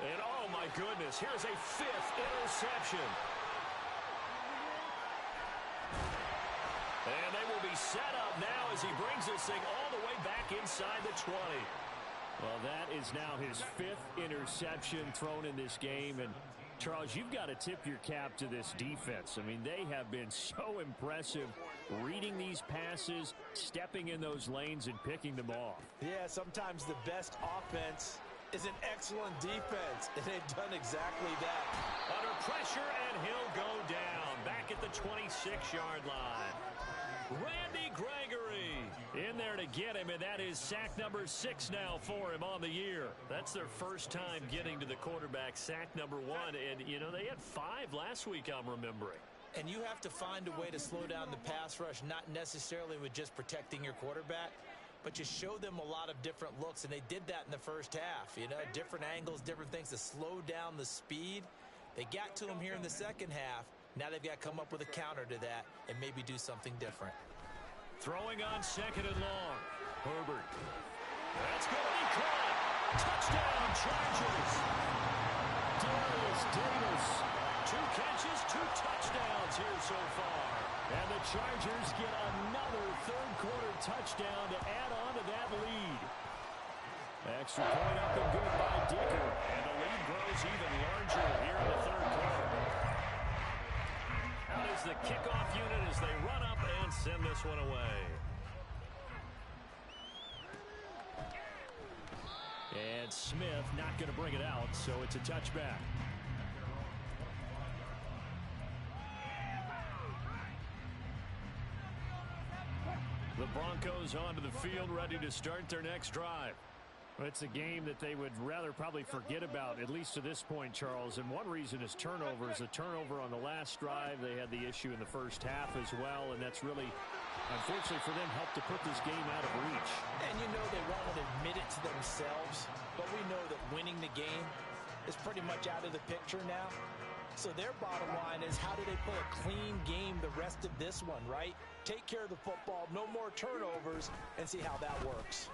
And, oh, my goodness, here's a 5th interception. And they will be set up now as he brings this thing all the way back inside the 20. Well, that is now his 5th interception thrown in this game. And, Charles, you've got to tip your cap to this defense. I mean, they have been so impressive reading these passes, stepping in those lanes, and picking them off. Yeah, sometimes the best offense is an excellent defense, and they've done exactly that. Under pressure, and he'll go down. Back at the 26-yard line. Randy Gregory in there to get him, and that is sack number 6 now for him on the year. That's their first time getting to the quarterback, sack number 1. And, you know, they had 5 last week, I'm remembering. And you have to find a way to slow down the pass rush, not necessarily with just protecting your quarterback, but you show them a lot of different looks, and they did that in the first half. You know, different angles, different things to slow down the speed. They got to him here in the second half. Now they've got to come up with a counter to that and maybe do something different. Throwing on 2nd and long. Herbert. That's going to be caught. Touchdown, Chargers. Darius Davis. 2 catches, 2 touchdowns here so far. And the Chargers get another third-quarter touchdown to add on to that lead. Extra point up and good by Dicker. And the lead grows even larger here in the third quarter. Out is the kickoff unit as they run up and send this one away. And Smith not going to bring it out, so it's a touchback. The Broncos onto the field, ready to start their next drive. Well, it's a game that they would rather probably forget about, at least to this point, Charles. And one reason is turnovers. A turnover on the last drive. They had the issue in the first half as well, and that's really, unfortunately for them, helped to put this game out of reach. And you know they won't admit it to themselves, but we know that winning the game is pretty much out of the picture now. So their bottom line is, how do they play a clean game the rest of this one, right? Take care of the football, no more turnovers, and see how that works.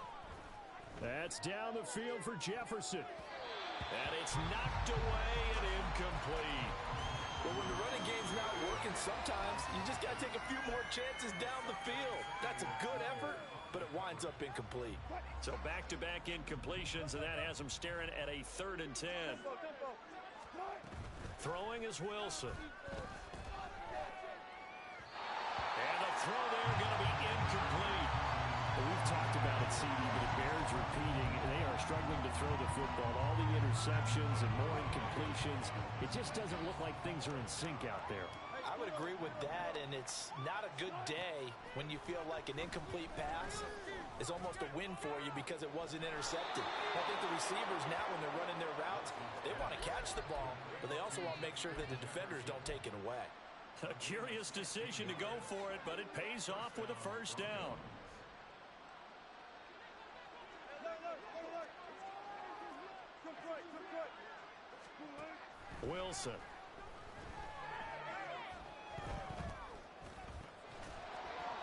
That's down the field for Jefferson. And it's knocked away and incomplete. But when the running game's not working, sometimes you just got to take a few more chances down the field. That's a good effort, but it winds up incomplete. So back-to-back incompletions, and that has them staring at a 3rd and 10. Throwing is Wilson. And the throw there going to be incomplete. We've talked about it, CD, but it bears repeating. They are struggling to throw the football. All the interceptions and more incompletions. It just doesn't look like things are in sync out there. I would agree with that, and it's not a good day when you feel like an incomplete pass is almost a win for you because it wasn't intercepted. I think the receivers now, when they're running their routes, they want to catch the ball, but they also want to make sure that the defenders don't take it away. A curious decision to go for it, but it pays off with a first down. Wilson.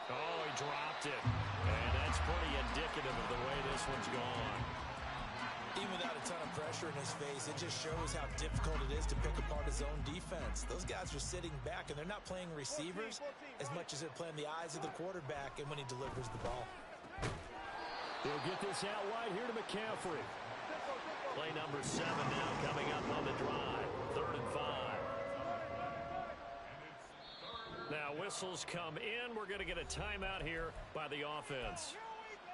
Oh, he dropped it. And that's pretty indicative of the way this one's gone. Even without a ton of pressure in his face, it just shows how difficult it is to pick apart his own defense. Those guys are sitting back, and they're not playing receivers as much as they're playing the eyes of the quarterback and when he delivers the ball. They'll get this out wide here to McCaffrey. Play number 7 now coming up on the drive. 3rd and 5. Now whistles come in. We're going to get a timeout here by the offense.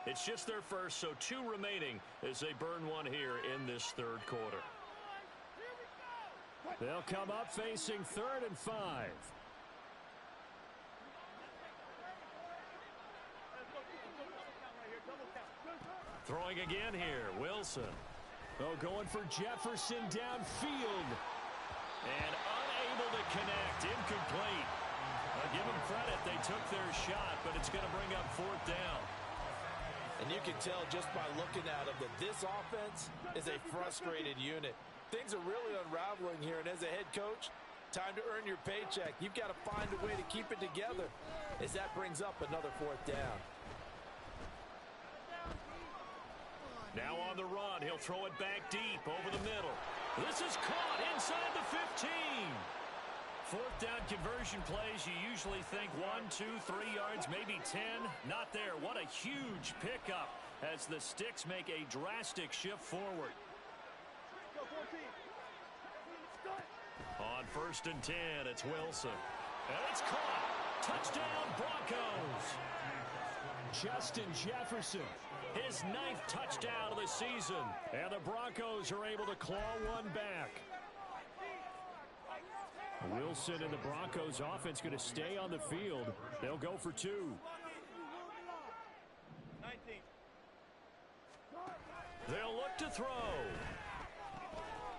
It's just their first, so 2 remaining as they burn one here in this third quarter. They'll come up facing 3rd and 5. Throwing again here, Wilson. Oh, going for Jefferson downfield. And unable to connect, incomplete. I'll give them credit, they took their shot, but it's going to bring up 4th down. And you can tell just by looking at them that this offense is a frustrated unit. Things are really unraveling here, and as a head coach, time to earn your paycheck. You've got to find a way to keep it together as that brings up another 4th down. Now on the run, he'll throw it back deep over the middle. This is caught inside the 15. 4th down conversion plays, you usually think 1, 2, 3 yards, maybe 10. Not there. What a huge pickup as the Sticks make a drastic shift forward. On 1st and 10, it's Wilson. And it's caught. Touchdown, Broncos. Justin Jefferson His 9th touchdown of the season. And the Broncos are able to claw one back. Wilson and the Broncos offense going to stay on the field. They'll go for 2. 19. They'll look to throw.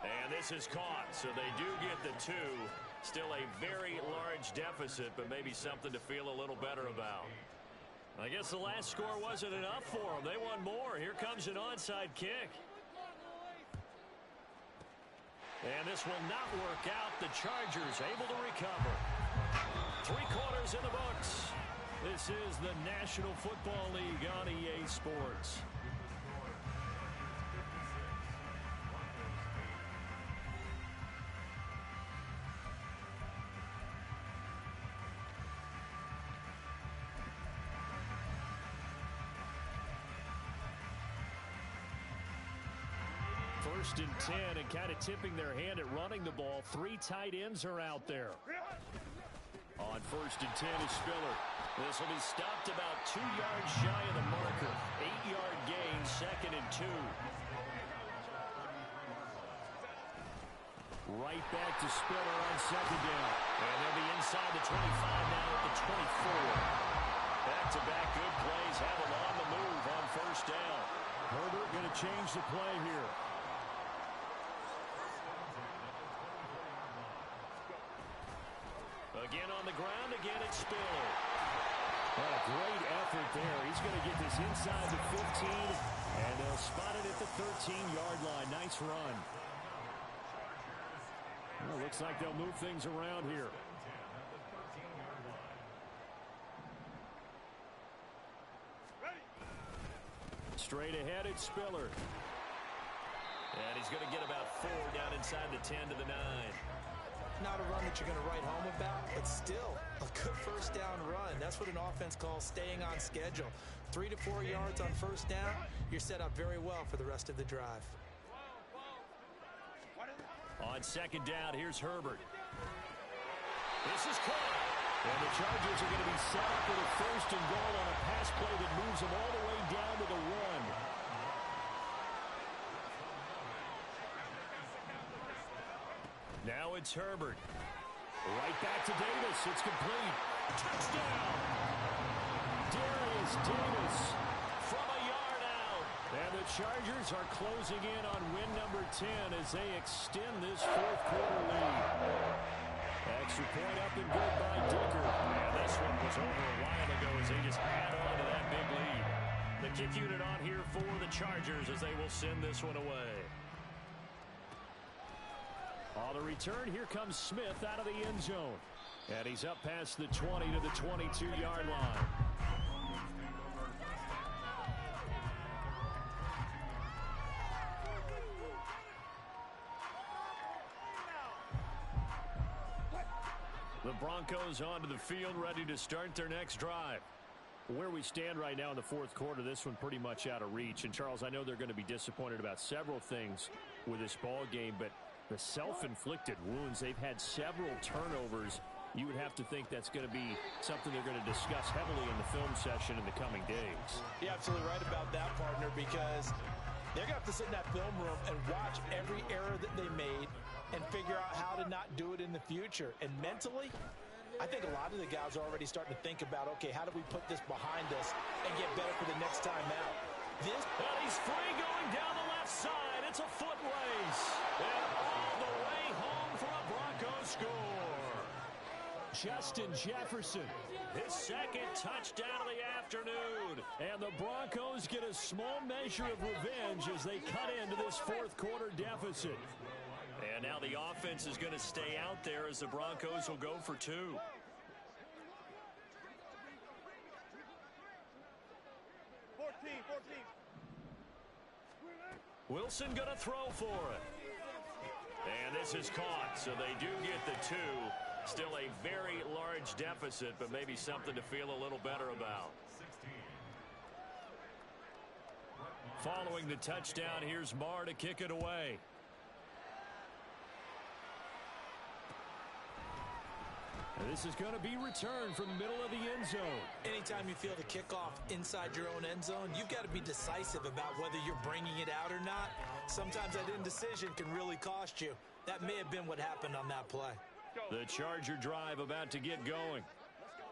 And this is caught, so they do get the 2. Still a very large deficit, but maybe something to feel a little better about. I guess the last score wasn't enough for them. They want more. Here comes an onside kick. And this will not work out. The Chargers able to recover. 3 quarters in the books. This is the National Football League on EA Sports. First and 10, and kind of tipping their hand at running the ball. 3 tight ends are out there. On first and 10 is Spiller. This will be stopped about 2 yards shy of the marker. 8-yard gain, 2nd and 2. Right back to Spiller on 2nd down. And they'll be inside the 25 now at the 24. Back-to-back good plays have them on the move on first down. Herbert going to change the play here. Again on the ground, again it's Spiller. Oh, great effort there. He's going to get this inside the 15, and they'll spot it at the 13-yard line. Nice run. Well, looks like they'll move things around here. Straight ahead, it's Spiller. And he's going to get about 4 down inside the 10 to the 9. Not a run that you're going to write home about, but still a good first down run. That's what an offense calls staying on schedule. 3 to 4 yards on first down, you're set up very well for the rest of the drive. On 2nd down, here's Herbert. This is caught. And the Chargers are going to be set up with a 1st and goal on a pass play that moves them all the way down to the 1. Now it's Herbert. Right back to Davis. It's complete. Touchdown! Darius Davis from a yard out. And the Chargers are closing in on win number 10 as they extend this 4th quarter lead. Extra point up and good by Dicker. And this one was over a while ago as they just add on to that big lead. The kick unit on here for the Chargers as they will send this one away. On the return, here comes Smith out of the end zone. And he's up past the 20 to the 22-yard line. The Broncos onto the field, ready to start their next drive. Where we stand right now in the 4th quarter, this one pretty much out of reach. And, Charles, I know they're going to be disappointed about several things with this ball game, but the self-inflicted wounds, they've had several turnovers. You would have to think that's going to be something they're going to discuss heavily in the film session in the coming days. You're absolutely right about that, partner, because they're going to have to sit in that film room and watch every error that they made and figure out how to not do it in the future. And mentally, I think a lot of the guys are already starting to think about, okay, how do we put this behind us and get better for the next time out? And he's free going down the left side. It's a foot race. And all the way home for a Broncos score. Justin Jefferson, his 2nd touchdown of the afternoon. And the Broncos get a small measure of revenge as they cut into this 4th quarter deficit. And now the offense is going to stay out there as the Broncos will go for 2. Wilson going to throw for it. And this is caught, so they do get the 2. Still a very large deficit, but maybe something to feel a little better about. Following the touchdown, here's Marr to kick it away. And This is going to be returned from the middle of the end zone. Anytime you feel the kickoff inside your own end zone, you've got to be decisive about whether you're bringing it out or not. Sometimes that indecision can really cost you. That may have been what happened on that play. The Charger drive about to get going.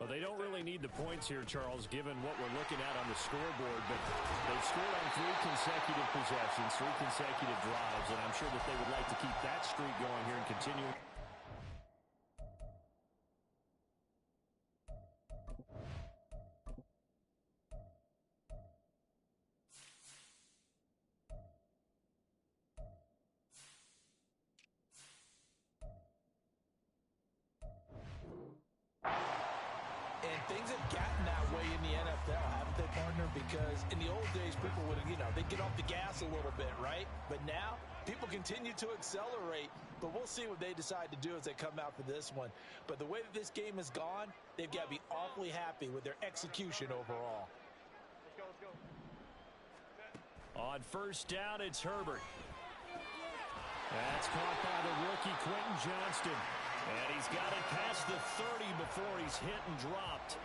Well, they don't really need the points here, Charles, given what we're looking at on the scoreboard. But they've scored on 3 consecutive possessions, 3 consecutive drives, and I'm sure that they would like to keep that streak going here and continue. Things have gotten that way in the NFL, haven't they, partner? Because in the old days, people would, they'd get off the gas a little bit, right? But now, people continue to accelerate. But we'll see what they decide to do as they come out for this one. But the way that this game has gone, they've got to be awfully happy with their execution overall. Let's go. On first down, it's Herbert. That's caught by the rookie, Quentin Johnston. And he's got it past the 30 before he's hit and dropped.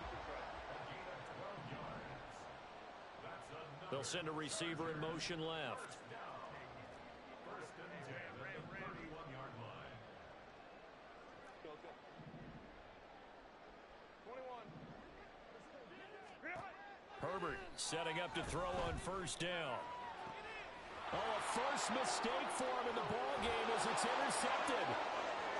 They'll send a receiver in motion left. First and 10 at the 31-yard line. Go. 21. Herbert setting up to throw on first down. Oh, a first mistake for him in the ball game as it's intercepted.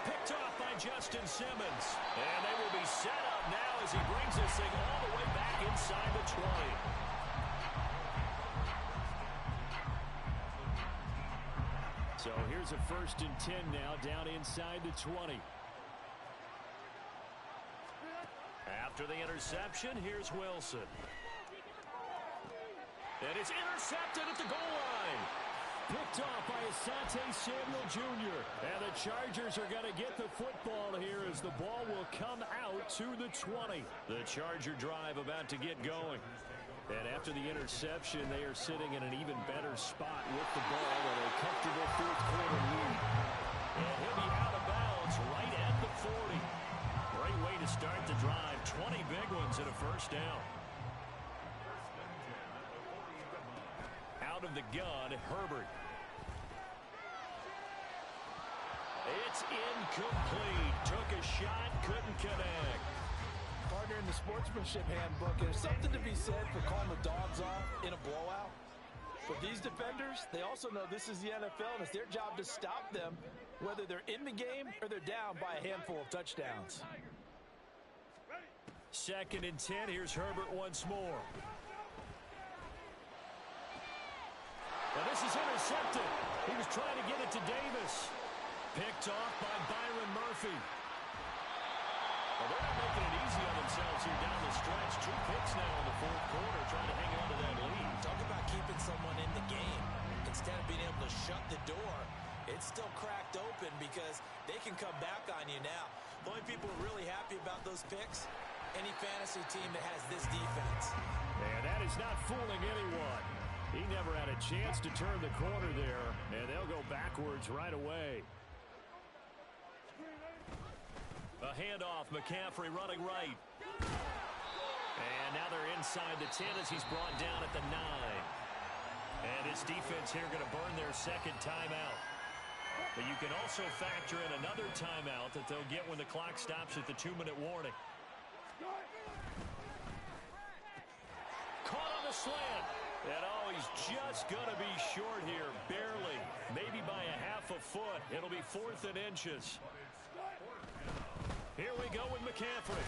Picked off by Justin Simmons. And they will be set up now as he brings this thing all the way back inside the 20. So here's a first and 10 now down inside the 20. After the interception, here's Wilson. And it's intercepted at the goal line. Picked off by Asante Samuel Jr. And the Chargers are going to get the football here as the ball will come out to the 20. The Charger drive about to get going. And after the interception, they are sitting in an even better spot with the ball and a comfortable fourth-quarter lead. And he'll be out of bounds right at the 40. Great way to start the drive. 20 big ones and a first down. Out of the gun, Herbert. It's incomplete. Took a shot, couldn't connect. Partner, in the sportsmanship handbook, there's something to be said for calling the dogs off in a blowout. But these defenders, they also know this is the NFL, and it's their job to stop them, whether they're in the game or they're down by a handful of touchdowns. Second and 10. Here's Herbert once more. Now this is intercepted. He was trying to get it to Davis. Picked off by Byron Murphy. Well, they're not making it easy on themselves here down the stretch. 2 picks now in the fourth quarter, trying to hang on to that lead. Talk about keeping someone in the game. Instead of being able to shut the door, it's still cracked open because they can come back on you now. The only people who are really happy about those picks, any fantasy team that has this defense. And that is not fooling anyone. He never had a chance to turn the corner there, and they'll go backwards right away. A handoff, McCaffrey running right. And now they're inside the 10 as he's brought down at the 9. And his defense here going to burn their second timeout. But you can also factor in another timeout that they'll get when the clock stops at the 2-minute warning. Caught on the slant. And oh, he's just going to be short here, barely. Maybe by a half a foot. It'll be 4th and inches. Here we go with McCaffrey.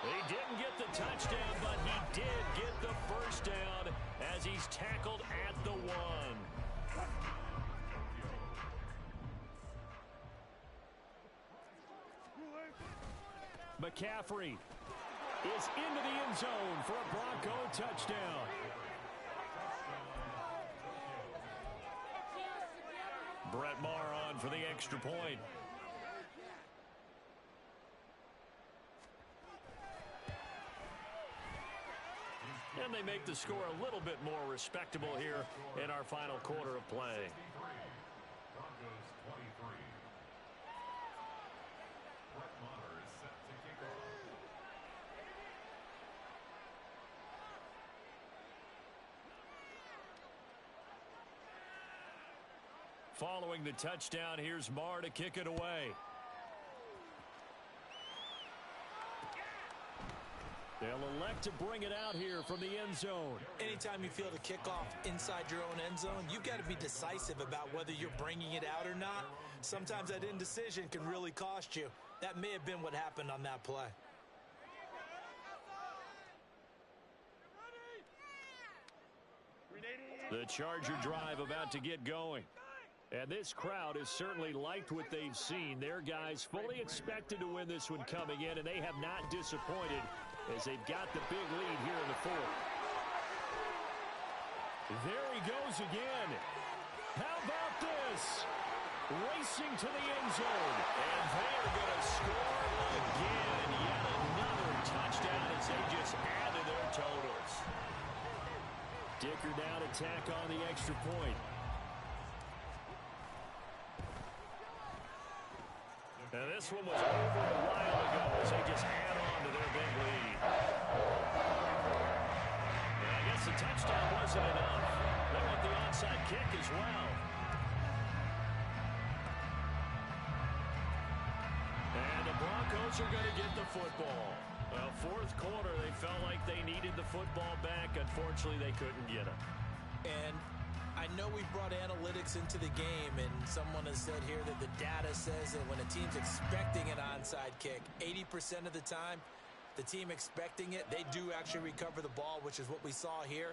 He didn't get the touchdown, but he did get the first down as he's tackled at the 1. McCaffrey is into the end zone for a Bronco touchdown. Brett Maher on for the extra point. And they make the score a little bit more respectable here in our final quarter of play. Broncos 23. Brett Maher is set to kick Following the touchdown, here's Marr to kick it away. They'll elect to bring it out here from the end zone. Anytime you feel the kickoff inside your own end zone, you've got to be decisive about whether you're bringing it out or not. Sometimes that indecision can really cost you. That may have been what happened on that play. The Charger drive about to get going. And this crowd has certainly liked what they've seen. Their guys fully expected to win this one coming in, and they have not disappointed as they've got the big lead here in the fourth. There he goes again. How about this? Racing to the end zone. And they are going to score again. Yet another touchdown as they just add to their totals. Dicker down to tack on the extra point. And this one was over a while ago as they just add on to their big lead. And I guess the touchdown wasn't enough. They want the onside kick as well. And the Broncos are going to get the football. Well, fourth quarter, they felt like they needed the football back. Unfortunately, they couldn't get it. And I know we brought analytics into the game, and someone has said here that the data says that when a team's expecting an onside kick, 80% of the time, the team expecting it, they do actually recover the ball, which is what we saw here.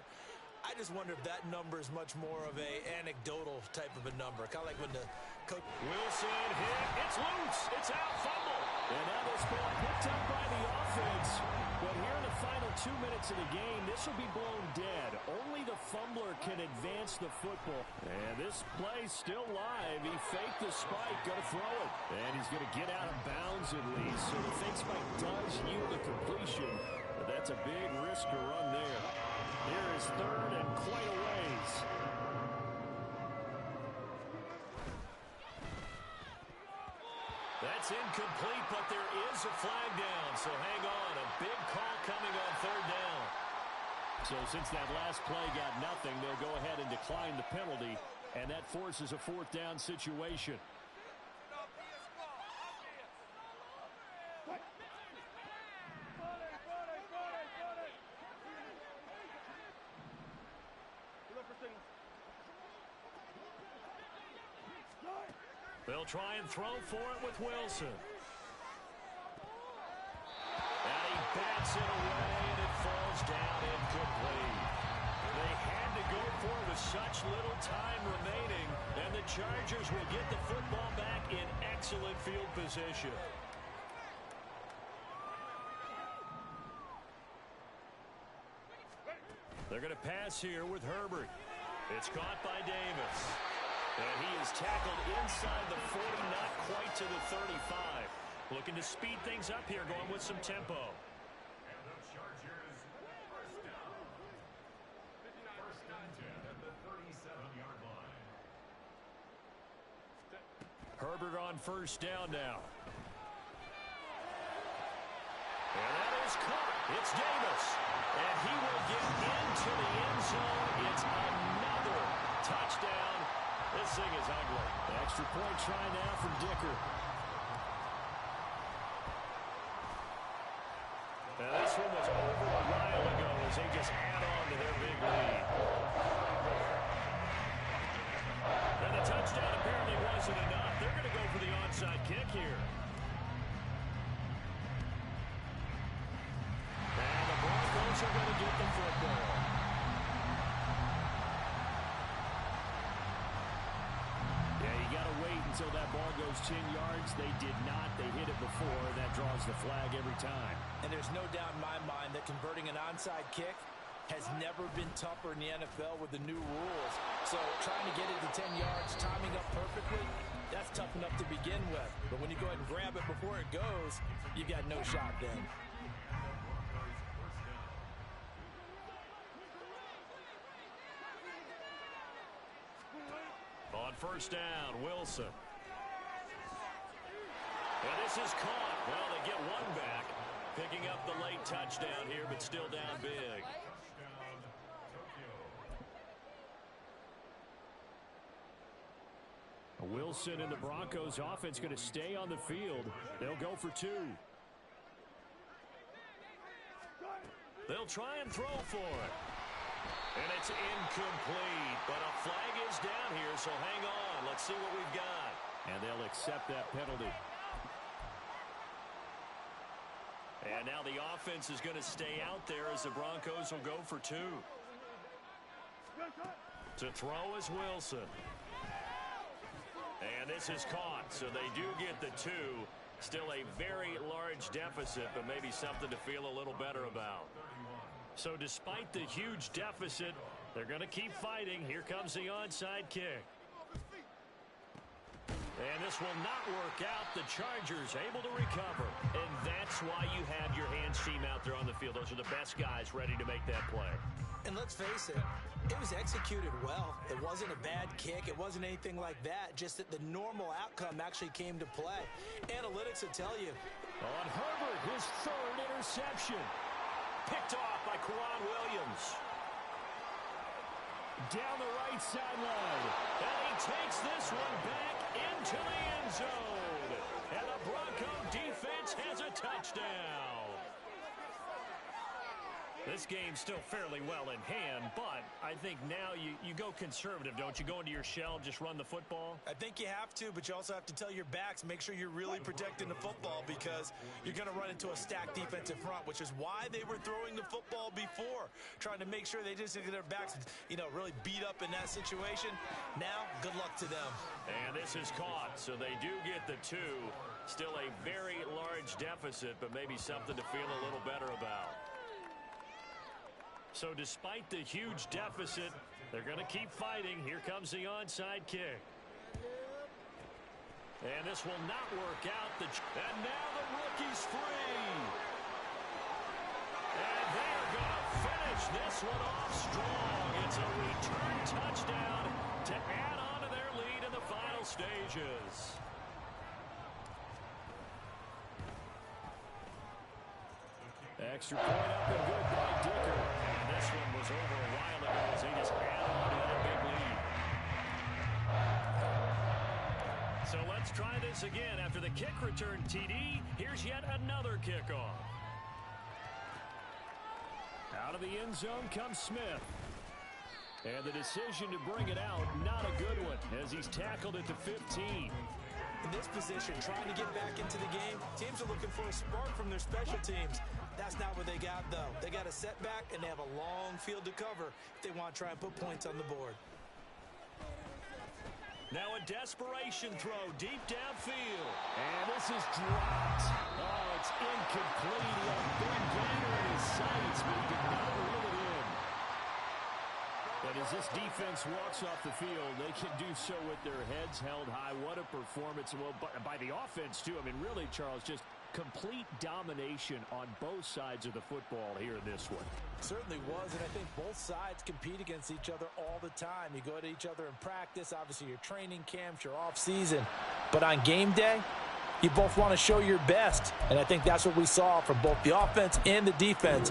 I just wonder if that number is much more of a anecdotal type of a number. Kind of like when the coach... Wilson hit. It's loose. It's out. Fumble. And now this ball picked up by the offense. But here in the final 2 minutes of the game, this will be blown dead. Only the fumbler can advance the football. And this play's still live. He faked the spike. Going to throw it. And he's going to get out of bounds at least. So the fake spike does yield a completion. But that's a big risk to run there. Here is third and quite a ways. That's incomplete, but there is a flag down, so hang on. A big call coming on third down. So since that last play got nothing, they'll go ahead and decline the penalty, and that forces a fourth down situation. They'll try and throw for it with Wilson. And he bats it away, and it falls down incomplete. They had to go for it with such little time remaining, and the Chargers will get the football back in excellent field position. They're going to pass here with Herbert. It's caught by Davis. And he is tackled inside the 40, not quite to the 35. Looking to speed things up here, going with some tempo. And the Chargers, first down. First and 10 at the 37-yard line. Herbert on first down now. And that is caught. It's Davis. And he will get into the end zone. It's another touchdown. This thing is ugly. The extra point try now from Dicker. Now this one was over a while ago as they just add on to their big lead. And the touchdown apparently wasn't enough. They're going to go for the onside kick here. And the Broncos are going to get the football. Wait until that ball goes 10 yards. They did not. They hit it before. That draws the flag every time. And there's no doubt in my mind that converting an onside kick has never been tougher in the NFL with the new rules. So trying to get it to 10 yards, timing up perfectly, that's tough enough to begin with. But when you go ahead and grab it before it goes, you got no shot then. On first down, Wilson. And this is caught. Well, they get one back. Picking up the late touchdown here, but still down big. Touchdown, Tokyo. Wilson and the Broncos offense going to stay on the field. They'll go for 2. They'll try and throw for it. And it's incomplete, but a flag is down here, so hang on. Let's see what we've got. And they'll accept that penalty. And now the offense is going to stay out there as the Broncos will go for 2. To throw is Wilson. And this is caught, so they do get the 2. Still a very large deficit, but maybe something to feel a little better about. So despite the huge deficit, they're going to keep fighting. Here comes the onside kick. And this will not work out. The Chargers able to recover. And that's why you have your hands team out there on the field. Those are the best guys ready to make that play. And let's face it, it was executed well. It wasn't a bad kick. It wasn't anything like that. Just that the normal outcome actually came to play. Analytics will tell you. On Herbert, his 3rd interception. Picked off by Quran Williams. Down the right sideline. And he takes this one back into the end zone. And the Bronco defense has a touchdown. This game's still fairly well in hand, but I think now you go conservative, don't you? Go into your shell, just run the football? I think you have to, but you also have to tell your backs, make sure you're really protecting the football because you're going to run into a stacked defensive front, which is why they were throwing the football before, trying to make sure they just get their backs, really beat up in that situation. Now, good luck to them. And this is caught, so they do get the 2. Still a very large deficit, but maybe something to feel a little better about. So despite the huge deficit, they're going to keep fighting. Here comes the onside kick. And this will not work out. And now the rookie's free. And they're going to finish this one off strong. It's a return touchdown to add on to their lead in the final stages. Extra point up and good by Dicker. And this one was over a while ago as he just added on to that big lead. So let's try this again. After the kick return TD, here's yet another kickoff. Out of the end zone comes Smith. And the decision to bring it out, not a good one, as he's tackled at the 15. In this position, trying to get back into the game, teams are looking for a spark from their special teams. That's not what they got, though. They got a setback, and they have a long field to cover if they want to try and put points on the board. Now a desperation throw deep downfield. And this is dropped. Oh, it's incomplete. He had a big gainer in his sights, but he did not reel it in. And as this defense walks off the field, they can do so with their heads held high. What a performance. Well, by the offense, too. I mean, really, Charles, just complete domination on both sides of the football here in this one. Certainly was, and I think both sides compete against each other all the time. You go to each other in practice, obviously your training camps, your off-season. But on game day, you both want to show your best, and I think that's what we saw from both the offense and the defense.